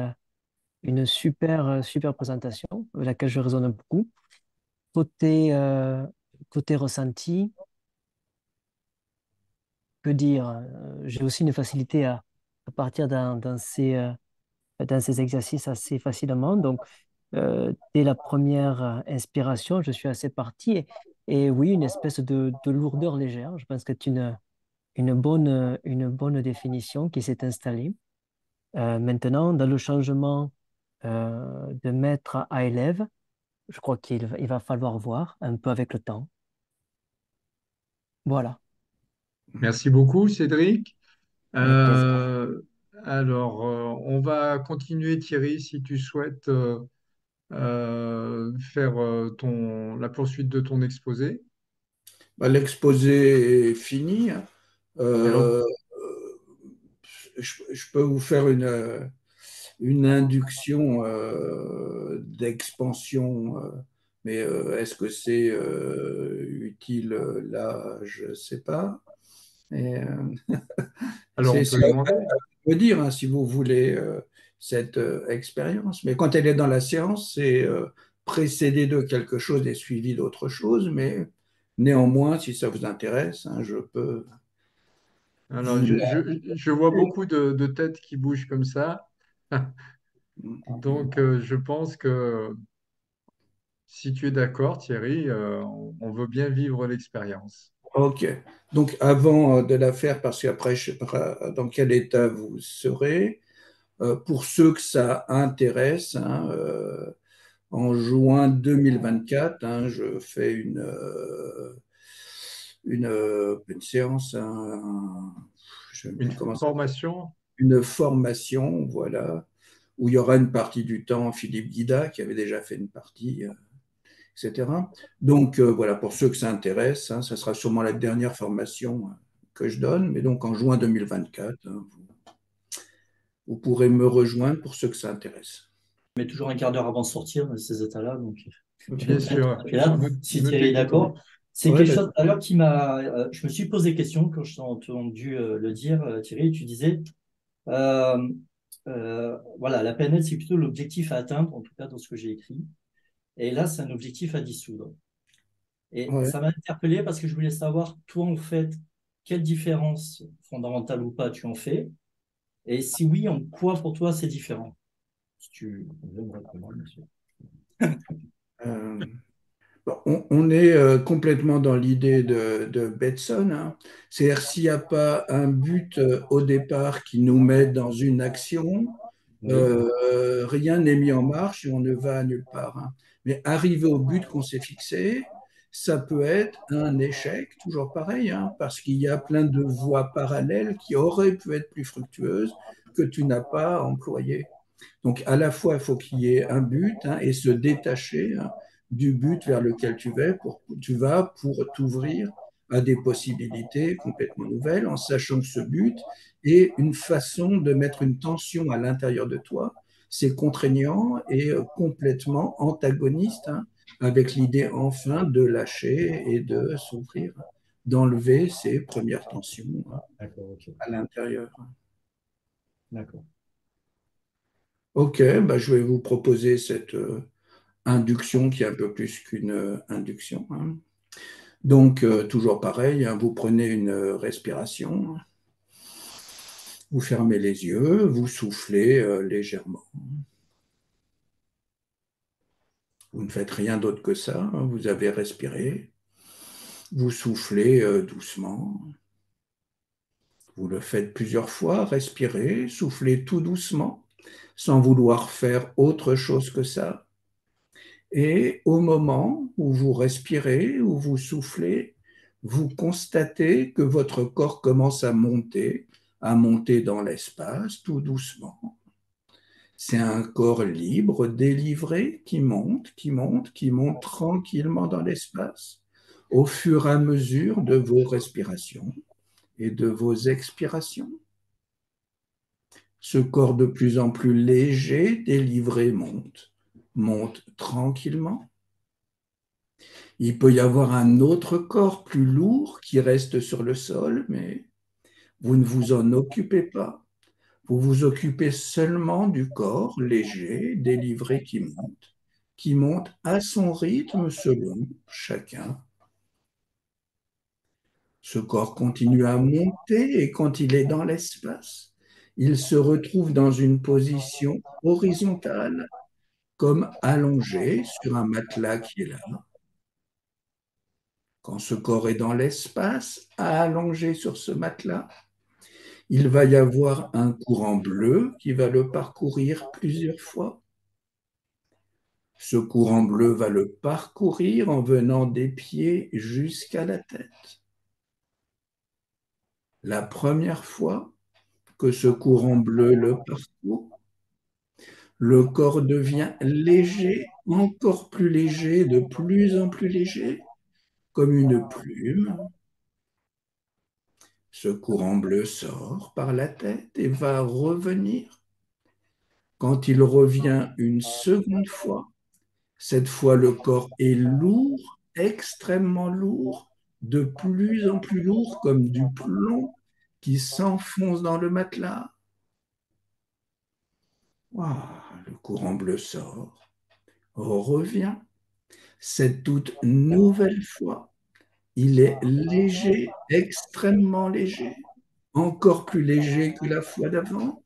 Speaker 9: une super présentation, avec laquelle je résonne beaucoup. Côté, euh, côté ressenti, que dire? J'ai aussi une facilité à partir dans ces exercices assez facilement. Donc, dès la première inspiration, je suis assez parti. Et oui, une espèce de lourdeur légère. Je pense que c'est une bonne définition qui s'est installée. Maintenant, dans le changement de maître à élève, je crois il va falloir voir un peu avec le temps. Voilà,
Speaker 1: Merci beaucoup, Cédric.
Speaker 9: avec plaisir.
Speaker 1: Euh, alors, on va continuer, Thierry, si tu souhaites faire la poursuite de ton exposé.
Speaker 2: Bah, l'exposé est fini.
Speaker 1: Alors,
Speaker 2: Euh, je peux vous faire une induction d'expansion, mais est-ce que c'est utile là? Je ne sais pas. Et,
Speaker 1: alors, on peut
Speaker 2: c'est à
Speaker 1: demander.
Speaker 2: vous de dire hein, si vous voulez cette expérience. Mais quand elle est dans la séance, c'est précédé de quelque chose et suivi d'autre chose. Mais néanmoins, si ça vous intéresse, hein, je peux
Speaker 1: Alors,
Speaker 2: vous
Speaker 1: je vois beaucoup de têtes qui bougent comme ça. Donc, je pense que si tu es d'accord, Thierry, on veut bien vivre l'expérience.
Speaker 2: Ok. Donc, avant de la faire, parce qu'après, je ne sais pas dans quel état vous serez, pour ceux que ça intéresse, hein, en juin 2024, hein, je fais une séance, je ne sais
Speaker 1: Une
Speaker 2: plus comment ça s'appelle,
Speaker 1: formation,
Speaker 2: une formation, voilà, où il y aura une partie du temps Philippe Guida, qui avait déjà fait une partie, etc. Donc voilà, pour ceux que ça intéresse, hein, ça sera sûrement la dernière formation que je donne, mais donc en juin 2024, hein, vous pourrez me rejoindre pour ceux que ça intéresse.
Speaker 5: Je mets toujours un quart d'heure avant de sortir de ces états-là, donc je
Speaker 1: bien
Speaker 5: vais pas être
Speaker 1: sûr.
Speaker 5: là,
Speaker 1: Nous,
Speaker 5: si
Speaker 1: nous
Speaker 5: Thierry est
Speaker 1: t'écoutons.
Speaker 5: d'accord. C'est
Speaker 2: Ouais,
Speaker 5: quelque
Speaker 2: bah,
Speaker 5: chose tout à l'heure qui m'a. Je me suis posé question quand je t'ai entendu le dire, Thierry. Tu disais, euh, voilà, la PNL, c'est plutôt l'objectif à atteindre, en tout cas dans ce que j'ai écrit. Et là, c'est un objectif à dissoudre. Et
Speaker 2: ouais.
Speaker 5: ça m'a interpellé parce que je voulais savoir, toi, en fait, quelle différence, fondamentale ou pas, tu en fais? Et si oui, en quoi pour toi c'est différent? Si tu veux me répondre, bien sûr.
Speaker 2: Euh, bon, on est complètement dans l'idée de Betson, hein. C'est-à-dire s'il n'y a pas un but au départ qui nous met dans une action,
Speaker 5: Oui,
Speaker 2: rien n'est mis en marche et on ne va à nulle part, hein. Mais arriver au but qu'on s'est fixé, ça peut être un échec, toujours pareil, hein, parce qu'il y a plein de voies parallèles qui auraient pu être plus fructueuses que tu n'as pas employées. Donc, à la fois, il faut qu'il y ait un but, hein, et se détacher, hein, du but vers lequel tu vas pour t'ouvrir à des possibilités complètement nouvelles, en sachant que ce but est une façon de mettre une tension à l'intérieur de toi. C'est contraignant et complètement antagoniste, hein, avec l'idée enfin de lâcher et de s'ouvrir, d'enlever ces premières tensions, hein,
Speaker 5: D'accord, ok.
Speaker 2: à l'intérieur.
Speaker 5: D'accord.
Speaker 2: Ok, bah, je vais vous proposer cette induction qui est un peu plus qu'une induction, hein. Donc, toujours pareil, hein, vous prenez une respiration, vous fermez les yeux, vous soufflez légèrement. Vous ne faites rien d'autre que ça, hein, vous avez respiré, vous soufflez doucement. Vous le faites plusieurs fois, respirez, soufflez tout doucement, sans vouloir faire autre chose que ça. Et au moment où vous respirez, où vous soufflez, vous constatez que votre corps commence à monter dans l'espace tout doucement. C'est un corps libre, délivré, qui monte, qui monte, qui monte tranquillement dans l'espace, au fur et à mesure de vos respirations et de vos expirations. Ce corps de plus en plus léger, délivré, monte, monte tranquillement. Il peut y avoir un autre corps plus lourd qui reste sur le sol, mais vous ne vous en occupez pas. Vous vous occupez seulement du corps léger, délivré qui monte à son rythme selon chacun. Ce corps continue à monter et quand il est dans l'espace, il se retrouve dans une position horizontale, comme allongé sur un matelas qui est là. Quand ce corps est dans l'espace, allongé sur ce matelas, il va y avoir un courant bleu qui va le parcourir plusieurs fois. Ce courant bleu va le parcourir en venant des pieds jusqu'à la tête. La première fois que ce courant bleu le parcourt, le corps devient léger, encore plus léger, de plus en plus léger, comme une plume. Ce courant bleu sort par la tête et va revenir. Quand il revient une seconde fois, cette fois le corps est lourd, extrêmement lourd, de plus en plus lourd, comme du plomb qui s'enfonce dans le matelas. Waouh, le courant bleu sort, revient. Cette toute nouvelle fois, il est léger, extrêmement léger, encore plus léger que la fois d'avant.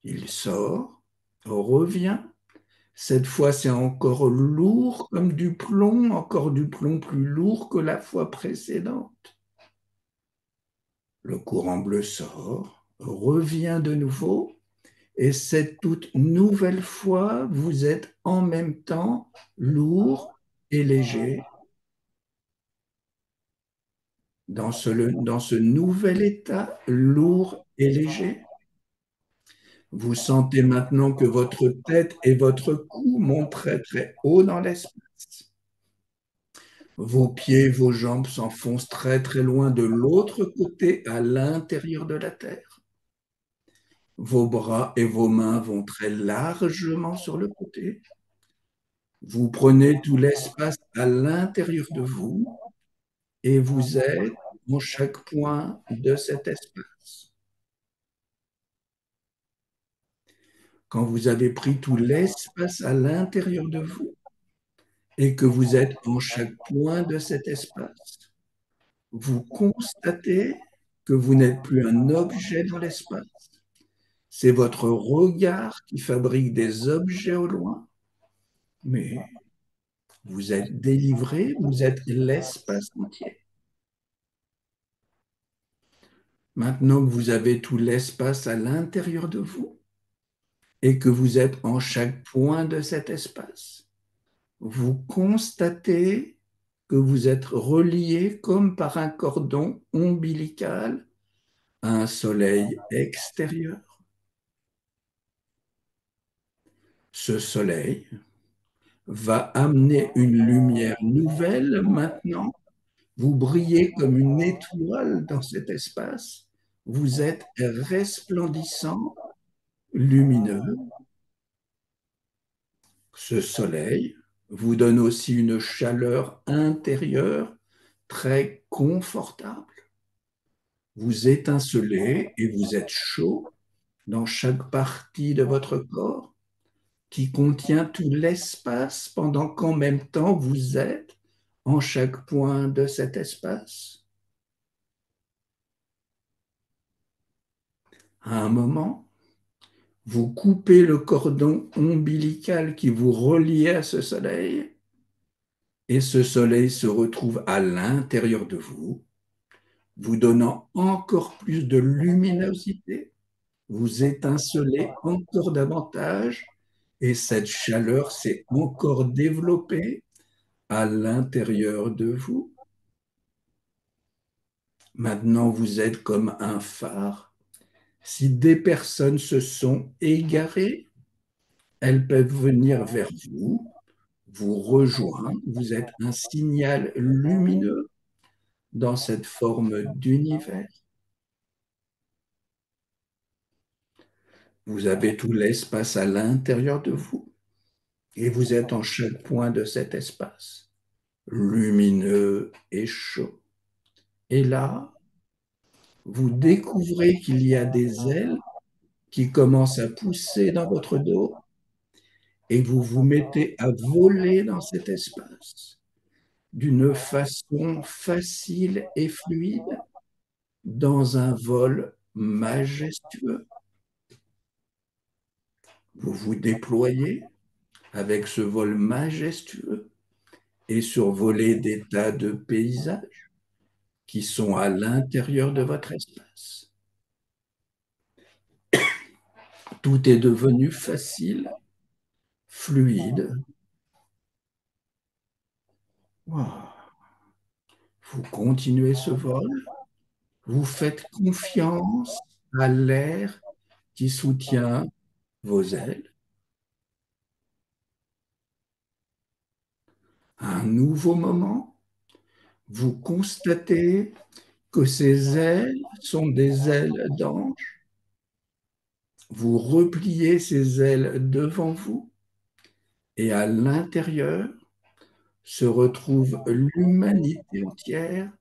Speaker 2: Il sort, revient. Cette fois, c'est encore lourd comme du plomb, encore du plomb plus lourd que la fois précédente. Le courant bleu sort, revient de nouveau, et cette toute nouvelle fois, vous êtes en même temps lourd et léger. Dans ce nouvel état, lourd et léger, vous sentez maintenant que votre tête et votre cou montent très très haut dans l'espace. Vos pieds, vos jambes s'enfoncent très très loin de l'autre côté, à l'intérieur de la terre. Vos bras et vos mains vont très largement sur le côté. Vous prenez tout l'espace à l'intérieur de vous et vous êtes en chaque point de cet espace. Quand vous avez pris tout l'espace à l'intérieur de vous et que vous êtes en chaque point de cet espace, vous constatez que vous n'êtes plus un objet dans l'espace. C'est votre regard qui fabrique des objets au loin, mais vous êtes délivré, vous êtes l'espace entier. Maintenant que vous avez tout l'espace à l'intérieur de vous et que vous êtes en chaque point de cet espace, vous constatez que vous êtes relié comme par un cordon ombilical à un soleil extérieur. Ce soleil va amener une lumière nouvelle maintenant. Vous brillez comme une étoile dans cet espace. Vous êtes resplendissant, lumineux. Ce soleil vous donne aussi une chaleur intérieure très confortable. Vous étincelez et vous êtes chaud dans chaque partie de votre corps qui contient tout l'espace pendant qu'en même temps vous êtes en chaque point de cet espace. À un moment, vous coupez le cordon ombilical qui vous reliait à ce soleil et ce soleil se retrouve à l'intérieur de vous, vous donnant encore plus de luminosité. Vous étincelez encore davantage et cette chaleur s'est encore développée à l'intérieur de vous. Maintenant, vous êtes comme un phare. Si des personnes se sont égarées, elles peuvent venir vers vous, vous rejoindre. Vous êtes un signal lumineux dans cette forme d'univers. Vous avez tout l'espace à l'intérieur de vous et vous êtes en chaque point de cet espace, lumineux et chaud. Et là, vous découvrez qu'il y a des ailes qui commencent à pousser dans votre dos et vous vous mettez à voler dans cet espace d'une façon facile et fluide dans un vol majestueux. Vous vous déployez avec ce vol majestueux et survolez des tas de paysages qui sont à l'intérieur de votre espace. Tout est devenu facile, fluide. Wow. Vous continuez ce vol, vous faites confiance à l'air qui soutient vos ailes. À un nouveau moment, vous constatez que ces ailes sont des ailes d'ange. Vous repliez ces ailes devant vous et à l'intérieur se retrouve l'humanité entière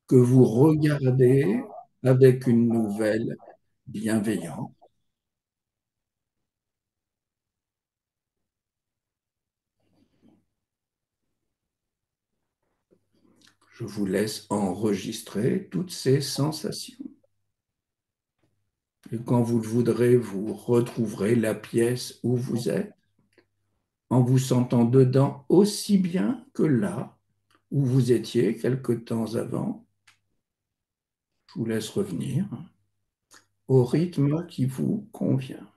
Speaker 2: que vous regardez avec une nouvelle bienveillance. Je vous laisse enregistrer toutes ces sensations. Et quand vous le voudrez, vous retrouverez la pièce où vous êtes, en vous sentant dedans aussi bien que là où vous étiez quelque temps avant. Je vous laisse revenir au rythme qui vous convient.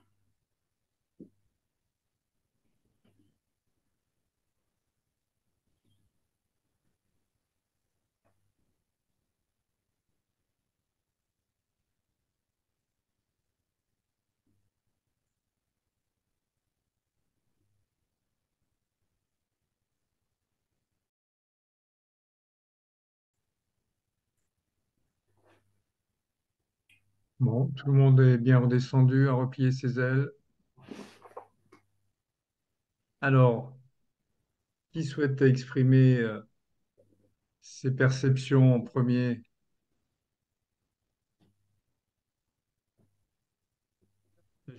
Speaker 1: Bon, tout le monde est bien redescendu, a replié ses ailes. Alors, qui souhaite exprimer ses perceptions en premier?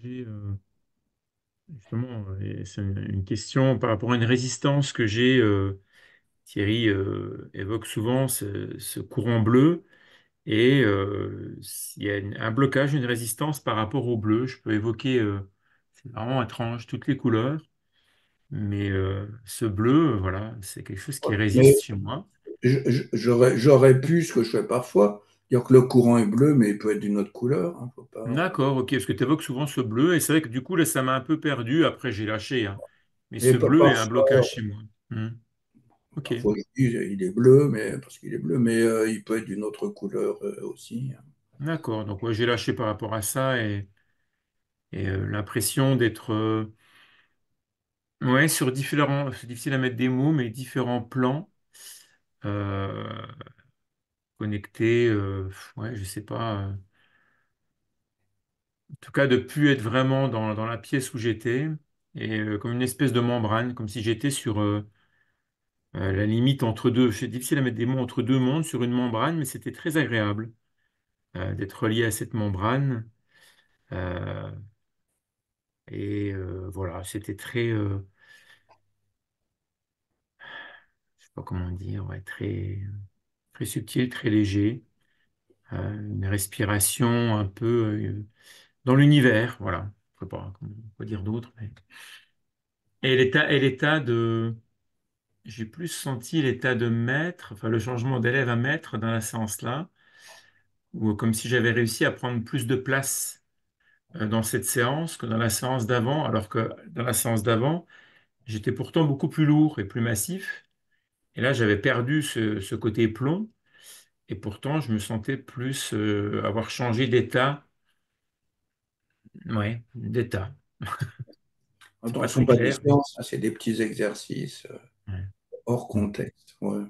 Speaker 4: J'ai justement, et c'est une question par rapport à une résistance que j'ai. Thierry évoque souvent ce courant bleu et il y a un blocage, une résistance par rapport au bleu. Je peux évoquer, c'est vraiment étrange, toutes les couleurs, mais ce bleu, voilà, c'est quelque chose qui
Speaker 2: Mais
Speaker 4: résiste chez moi.
Speaker 2: j'aurais pu, ce que je fais parfois, dire que le courant est bleu, mais il peut être d'une autre couleur. Hein, faut pas...
Speaker 4: D'accord, ok, parce que tu évoques souvent ce bleu et c'est vrai que du coup, là, ça m'a un peu perdu. Après, j'ai lâché, hein. Mais
Speaker 2: Et
Speaker 4: ce bleu est un
Speaker 2: parfois,
Speaker 4: blocage chez moi. Hmm. Ok,
Speaker 2: Parfois, je dis il est bleu, mais parce qu'il est bleu, mais il peut être d'une autre couleur aussi.
Speaker 4: d'accord. Donc ouais, j'ai lâché par rapport à ça et l'impression d'être ouais, sur différents, c'est difficile à mettre des mots, mais différents plans euh, connectés, ouais, je sais pas. En tout cas, de plus être vraiment dans la pièce où j'étais et comme une espèce de membrane, comme si j'étais sur la limite entre deux. C'est difficile à mettre des mots entre deux mondes sur une membrane, mais c'était très agréable d'être relié à cette membrane. Euh, voilà, c'était très, je sais pas comment dire, ouais, très, très subtil, très léger. Une respiration un peu dans l'univers, voilà. Je sais pas quoi dire d'autre. Et l'état de, j'ai plus senti l'état de maître, enfin le changement d'élève à maître dans la séance-là, ou comme si j'avais réussi à prendre plus de place dans cette séance que dans la séance d'avant, alors que dans la séance d'avant, j'étais pourtant beaucoup plus lourd et plus massif. Et là, j'avais perdu ce côté plomb, et pourtant, je me sentais plus avoir changé d'état. Ouais, d'état. C'est
Speaker 2: Donc,
Speaker 4: pas
Speaker 2: ce ne sont
Speaker 4: très
Speaker 2: pas des
Speaker 4: clair, mais
Speaker 2: séances, hein, c'est des petits exercices
Speaker 4: ouais.
Speaker 2: hors
Speaker 4: Mm.
Speaker 2: contexte. Ouais.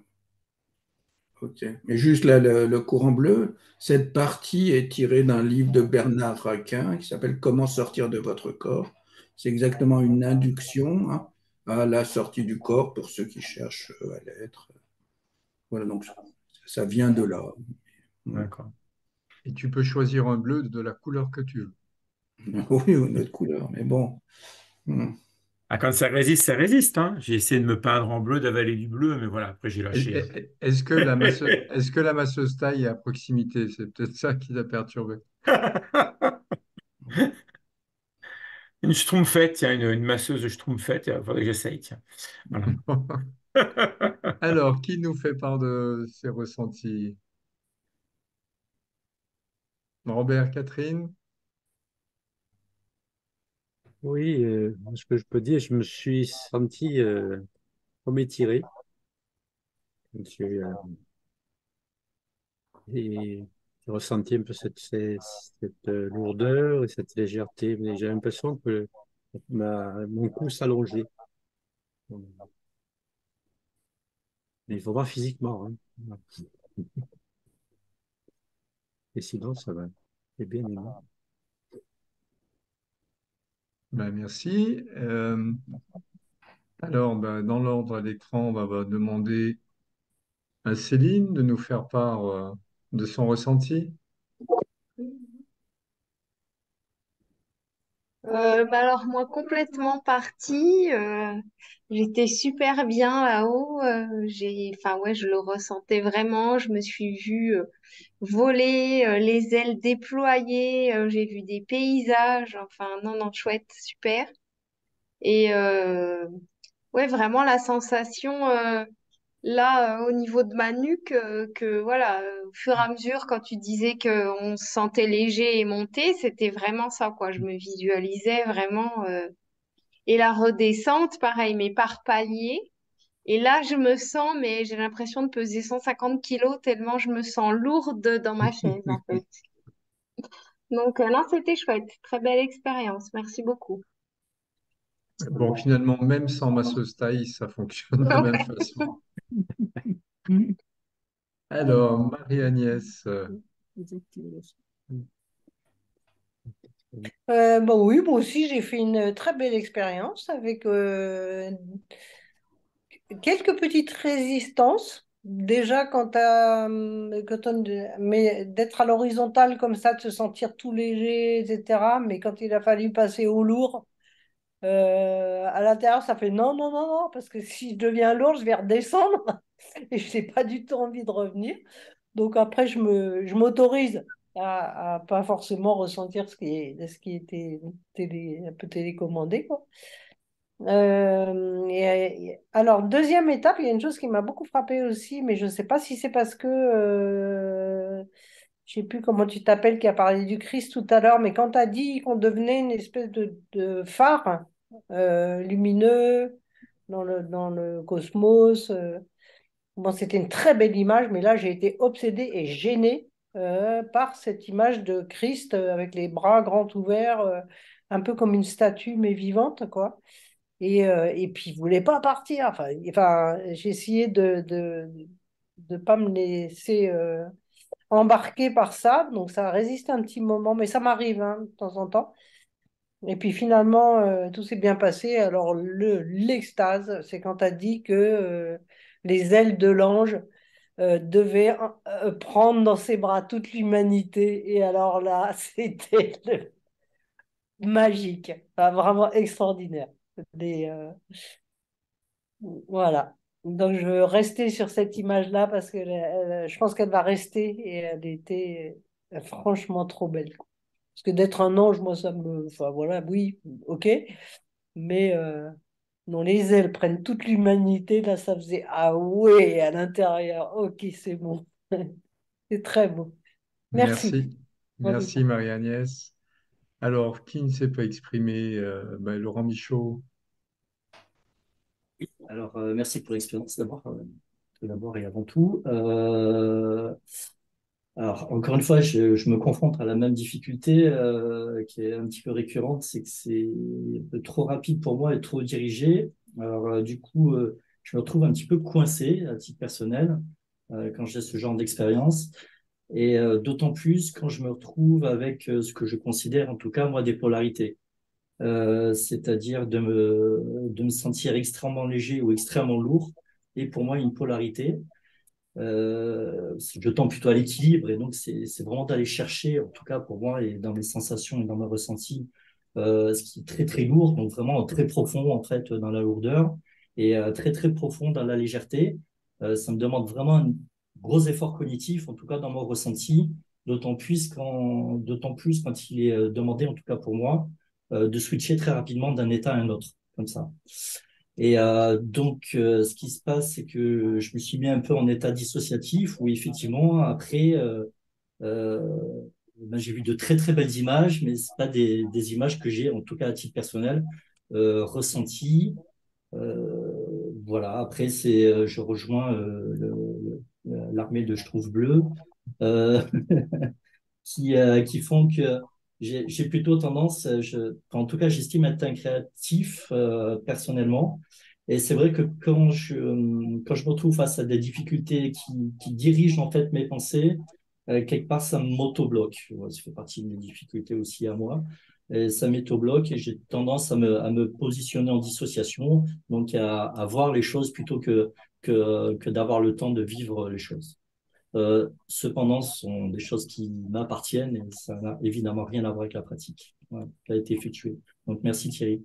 Speaker 2: Ok. Mais juste là, le courant bleu, cette partie est tirée d'un livre de Bernard Raquin qui s'appelle Comment sortir de votre corps. C'est exactement une induction, hein, à la sortie du corps pour ceux qui cherchent à l'être. Voilà, donc ça vient de là. Mm.
Speaker 4: D'accord.
Speaker 1: Et tu peux choisir un bleu de la couleur que tu veux.
Speaker 2: Oui, une autre couleur, mais bon. Mm.
Speaker 4: Ah, quand ça résiste, hein. J'ai essayé de me peindre en bleu, d'avaler du bleu, mais voilà, après j'ai lâché, hein.
Speaker 1: Est-ce que la masseuse taille est à proximité? C'est peut-être ça qui t'a perturbé.
Speaker 4: Une schtroumpfette, tiens, une masseuse de schtroumpfette, il faudrait que j'essaye, tiens. Voilà.
Speaker 1: Alors, qui nous fait part de ses ressentis? Robert, Catherine?
Speaker 7: Oui, ce que je peux dire, je me suis senti comme étiré. Et j'ai ressenti un peu cette lourdeur et cette légèreté. Mais j'ai l'impression que mon cou s'allongeait. Mais il faut voir physiquement, hein. Et sinon, ça va. C'est bien aimé.
Speaker 1: Ben, merci. Alors, ben, dans l'ordre à l'écran, on va demander à Céline de nous faire part de son ressenti.
Speaker 6: Bah alors moi complètement partie, j'étais super bien là-haut, enfin ouais je le ressentais vraiment, je me suis vue voler, les ailes déployées, j'ai vu des paysages, enfin non non chouette, super. Et ouais vraiment la sensation là au niveau de ma nuque que voilà au fur et à mesure quand tu disais que on se sentait léger et monté, c'était vraiment ça quoi, je me visualisais vraiment. Et la redescente, pareil, mais par palier. Et là, je me sens, mais j'ai l'impression de peser 150 kilos tellement je me sens lourde dans ma chaise, en fait. Donc, non, c'était chouette. Très belle expérience. Merci beaucoup.
Speaker 1: Bon, finalement, même sans masseuse taille, ça fonctionne de la même façon. Alors, Marie-Agnès,
Speaker 3: Bon, oui, moi aussi, j'ai fait une très belle expérience avec quelques petites résistances. Déjà, mais d'être à l'horizontale comme ça, de se sentir tout léger, etc. Mais quand il a fallu passer au lourd, à l'intérieur, ça fait non, non, non, non, parce que si je deviens lourd, je vais redescendre et je n'ai pas du tout envie de revenir. Donc après, je m'autorise à pas forcément ressentir ce qui était un peu télécommandé, quoi. Alors, deuxième étape, il y a une chose qui m'a beaucoup frappée aussi, mais je ne sais pas si c'est parce que, je ne sais plus comment tu t'appelles, qui a parlé du Christ tout à l'heure, mais quand tu as dit qu'on devenait une espèce de phare lumineux, dans le cosmos. Bon, c'était une très belle image, mais là, j'ai été obsédée et gênée par cette image de Christ avec les bras grands ouverts, un peu comme une statue, mais vivante, quoi. Et puis, il voulait pas partir. Enfin, j'ai essayé de pas me laisser embarquer par ça. Donc, ça a résisté un petit moment, mais ça m'arrive hein, de temps en temps. Et puis finalement, tout s'est bien passé. Alors, l'extase, c'est quand tu as dit que les ailes de l'ange devaient prendre dans ses bras toute l'humanité. Et alors là, c'était magique, enfin, vraiment extraordinaire. Des, voilà. Donc, je veux rester sur cette image-là parce que je pense qu'elle va rester et elle était franchement trop belle. Parce que d'être un ange, moi, ça me. Enfin, voilà, oui, ok. Mais non, les ailes prennent toute l'humanité. Là, ça faisait ah ouais, à l'intérieur. Ok, c'est bon. C'est très beau. Merci.
Speaker 1: Merci. Merci Marie-Agnès. Alors, qui ne s'est pas exprimé? Laurent Michaud.
Speaker 5: Alors, merci pour l'expérience d'abord, tout d'abord et avant tout. Alors, encore une fois, je me confronte à la même difficulté qui est un petit peu récurrente, c'est que c'est un peu trop rapide pour moi et trop dirigé. Alors, du coup, je me retrouve un petit peu coincé à titre personnel quand j'ai ce genre d'expérience. Et d'autant plus quand je me retrouve avec ce que je considère, en tout cas, moi, des polarités. C'est-à-dire de me sentir extrêmement léger ou extrêmement lourd. Et pour moi, une polarité. Je tends plutôt à l'équilibre et donc c'est vraiment d'aller chercher, en tout cas pour moi et dans mes sensations et dans mes ressentis, ce qui est très très lourd, donc vraiment très profond en fait dans la lourdeur et très très profond dans la légèreté. Ça me demande vraiment un gros effort cognitif, en tout cas dans mon ressenti, d'autant plus quand il est demandé, en tout cas pour moi, de switcher très rapidement d'un état à un autre, comme ça. Et ce qui se passe, c'est que je me suis mis un peu en état dissociatif, où effectivement, après, euh, j'ai vu de très très belles images, mais c'est pas des images que j'ai, en tout cas à titre personnel, ressenties. Voilà. Après, je rejoins l'armée de Je trouve bleu. Euh, qui font que j'ai plutôt tendance, en tout cas, j'estime être un créatif personnellement. Et c'est vrai que quand je me retrouve face à des difficultés qui dirigent en fait mes pensées, quelque part, ça m'auto-bloque. Ouais, ça fait partie de mes difficultés aussi à moi. Et ça m'auto-bloque et j'ai tendance à me positionner en dissociation, donc à voir les choses plutôt que d'avoir le temps de vivre les choses. Cependant, ce sont des choses qui m'appartiennent et ça n'a évidemment rien à voir avec la pratique qui a été effectuée. Donc, merci Thierry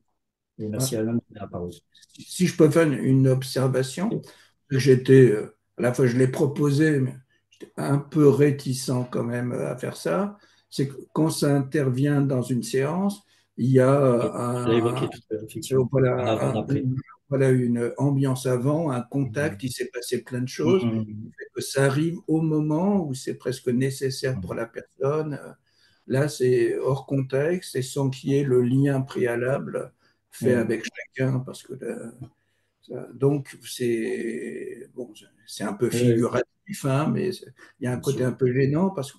Speaker 5: et merci Alain de donner la parole.
Speaker 2: Si je peux faire une observation, j'étais, à la fois je l'ai proposé, mais j'étais un peu réticent quand même à faire ça, c'est que quand ça intervient dans une séance, il y a
Speaker 5: Je l'ai évoqué tout à l'heure, effectivement. En avant, après.
Speaker 2: voilà une ambiance avant, un
Speaker 5: Mhm.
Speaker 2: contact, il s'est passé plein de choses,
Speaker 5: Mhm.
Speaker 2: que ça arrive au moment où c'est presque nécessaire pour la personne. Là, c'est hors contexte et sans qu'il y ait le lien préalable fait
Speaker 5: Mhm.
Speaker 2: avec chacun, parce que donc c'est bon, c'est un peu figuratif, hein, mais il y a un
Speaker 5: Bien
Speaker 2: côté
Speaker 5: sûr.
Speaker 2: un peu gênant parce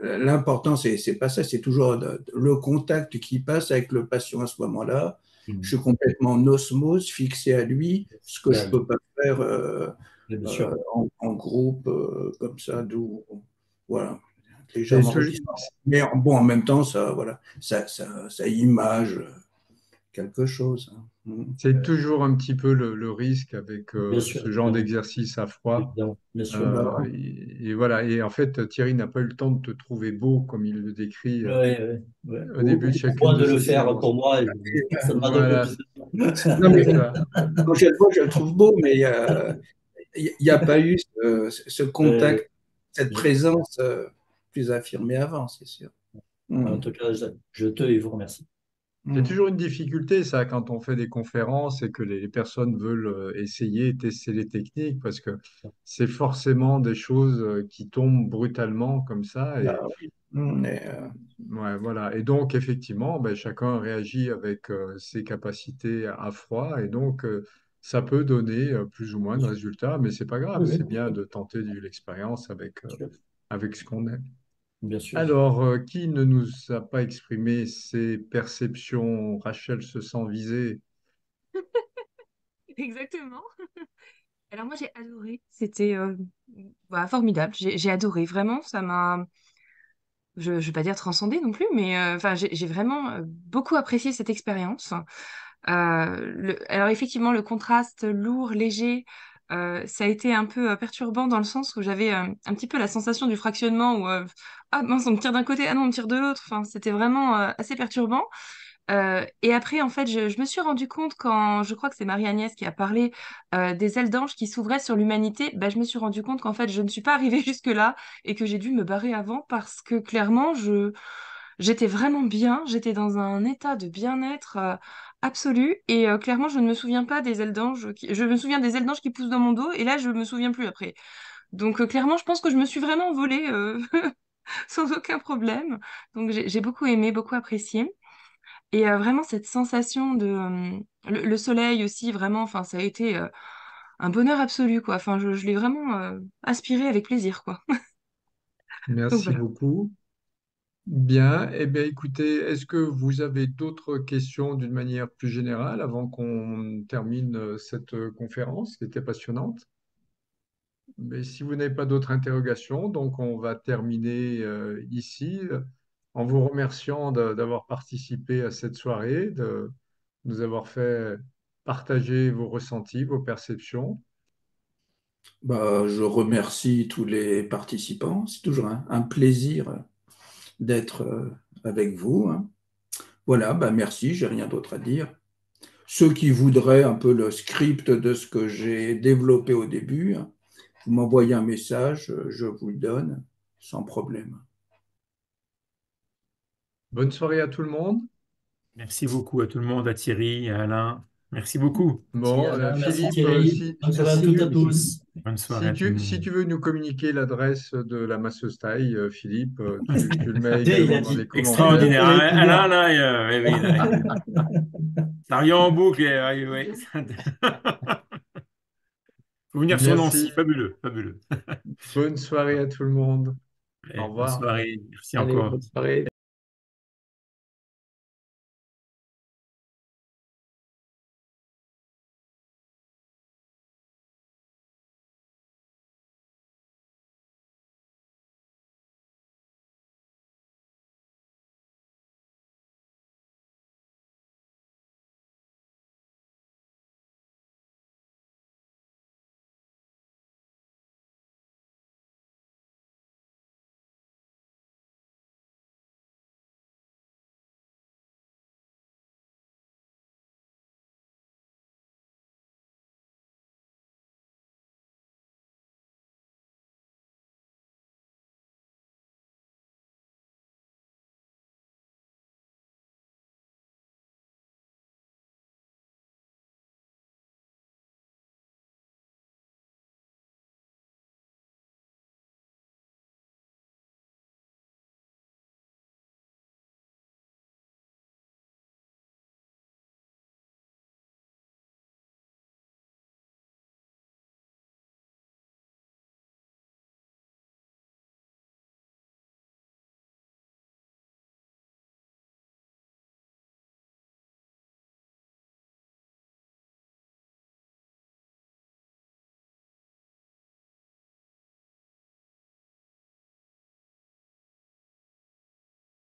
Speaker 2: l'important c'est pas ça, c'est toujours le contact qui passe avec le patient à ce moment-là. Je
Speaker 5: Mhm.
Speaker 2: suis complètement en osmose, fixé à lui, ce que je
Speaker 5: Bien
Speaker 2: peux pas faire
Speaker 5: bien sûr.
Speaker 2: en groupe comme ça, d'où voilà,
Speaker 1: C'est
Speaker 2: légèrement
Speaker 1: tou-
Speaker 2: réticent. Mais bon, en même temps, ça, voilà, ça image quelque chose, hein.
Speaker 1: c'est toujours un petit peu le risque avec
Speaker 5: Bien sûr,
Speaker 1: ce genre
Speaker 5: évidemment.
Speaker 1: d'exercice à froid.
Speaker 5: Évidemment. Bien sûr.
Speaker 1: Et voilà. Et en fait, Thierry n'a pas eu le temps de te trouver beau comme il le décrit
Speaker 5: Ouais, ouais, ouais.
Speaker 1: au début de
Speaker 5: Au
Speaker 1: chacune
Speaker 5: point
Speaker 1: de
Speaker 5: de le
Speaker 1: ses
Speaker 5: faire
Speaker 1: séances.
Speaker 5: pour moi, ça demande un peu
Speaker 1: Voilà,
Speaker 5: plus de temps.
Speaker 2: Non, mais
Speaker 1: c'est ça.
Speaker 2: quand je le vois, je le trouve beau, mais il n'y a pas eu ce
Speaker 5: Ouais,
Speaker 2: contact, cette
Speaker 5: je-
Speaker 2: présence plus affirmée avant, c'est sûr.
Speaker 5: En
Speaker 2: Mm.
Speaker 5: tout cas, je te et vous remercie.
Speaker 1: C'est
Speaker 2: Mm.
Speaker 1: toujours une difficulté, ça, quand on fait des conférences et que les personnes veulent essayer, tester les techniques, parce que c'est forcément des choses qui tombent brutalement comme ça.
Speaker 2: Ah oui. Mais,
Speaker 1: Ouais, voilà. Et donc, effectivement, ben, chacun réagit avec ses capacités à froid. Et donc, ça peut donner plus ou moins de résultats, mais c'est pas grave.
Speaker 5: Oui,
Speaker 1: C'est
Speaker 5: oui,
Speaker 1: bien de tenter l'expérience avec ce qu'on est.
Speaker 5: bien sûr.
Speaker 1: Alors, qui ne nous a pas exprimé ses perceptions? Rachel se sent visée.
Speaker 8: Exactement. Alors moi j'ai adoré, c'était formidable, j'ai adoré, vraiment, ça m'a, je vais pas dire transcendé non plus, mais enfin j'ai vraiment beaucoup apprécié cette expérience. Alors effectivement le contraste lourd, léger, ça a été un peu perturbant dans le sens où j'avais un petit peu la sensation du fractionnement où ah mince on me tire d'un côté, ah non on me tire de l'autre, enfin c'était vraiment assez perturbant. Et après, en fait, je me suis rendu compte quand, je crois que c'est Marie-Agnès qui a parlé des ailes d'ange qui s'ouvraient sur l'humanité, bah, je me suis rendu compte qu'en fait, je ne suis pas arrivée jusque-là et que j'ai dû me barrer avant parce que clairement, j'étais vraiment bien, j'étais dans un état de bien-être absolu et clairement, je ne me souviens pas des ailes d'ange, je me souviens des ailes d'ange qui poussent dans mon dos et là, je me souviens plus après. Donc clairement, je pense que je me suis vraiment envolée sans aucun problème. Donc j'ai beaucoup aimé, beaucoup apprécié. Et vraiment, cette sensation de... le soleil aussi, vraiment, enfin, ça a été un bonheur absolu, quoi. Enfin, je l'ai vraiment aspiré avec plaisir, quoi. Donc
Speaker 1: Merci
Speaker 8: voilà.
Speaker 1: beaucoup. Bien. Eh bien, écoutez, est-ce que vous avez d'autres questions d'une manière plus générale avant qu'on termine cette conférence qui était passionnante? Mais si vous n'avez pas d'autres interrogations, donc on va terminer ici en vous remerciant d'avoir participé à cette soirée, de nous avoir fait partager vos ressentis, vos perceptions.
Speaker 2: bah, je remercie tous les participants. C'est toujours un plaisir d'être avec vous, hein. Voilà, bah, merci, j'ai rien d'autre à dire. Ceux qui voudraient un peu le script de ce que j'ai développé au début, hein, vous m'envoyez un message, je vous le donne sans problème.
Speaker 1: Bonne soirée à tout le monde.
Speaker 4: Merci beaucoup à tout le monde, à Thierry, à Alain. Merci beaucoup.
Speaker 5: Merci
Speaker 1: Bon,
Speaker 5: Alain, merci
Speaker 1: Philippe,
Speaker 5: Thierry. Bonne soirée à
Speaker 1: si
Speaker 5: toutes et à
Speaker 1: tu,
Speaker 5: tous.
Speaker 4: Bonne soirée à tout le
Speaker 1: si
Speaker 4: monde.
Speaker 1: tu veux nous communiquer l'adresse de la masseuse taille, Philippe, tu le mets
Speaker 5: Tiens, il a
Speaker 1: également dans
Speaker 5: dit,
Speaker 1: les commentaires.
Speaker 4: Extraordinaire.
Speaker 5: on avait
Speaker 4: Ah, Alain,
Speaker 5: pouvoir.
Speaker 4: là, oui, oui, là, ça revient en boucle. Oui, oui. Faut venir sur Nancy.
Speaker 1: Merci.
Speaker 4: Fabuleux, fabuleux.
Speaker 1: Bonne soirée à tout le monde. Au
Speaker 4: Allez, bonne
Speaker 1: revoir.
Speaker 4: soirée. Merci
Speaker 7: Allez,
Speaker 4: encore.
Speaker 7: bonne soirée.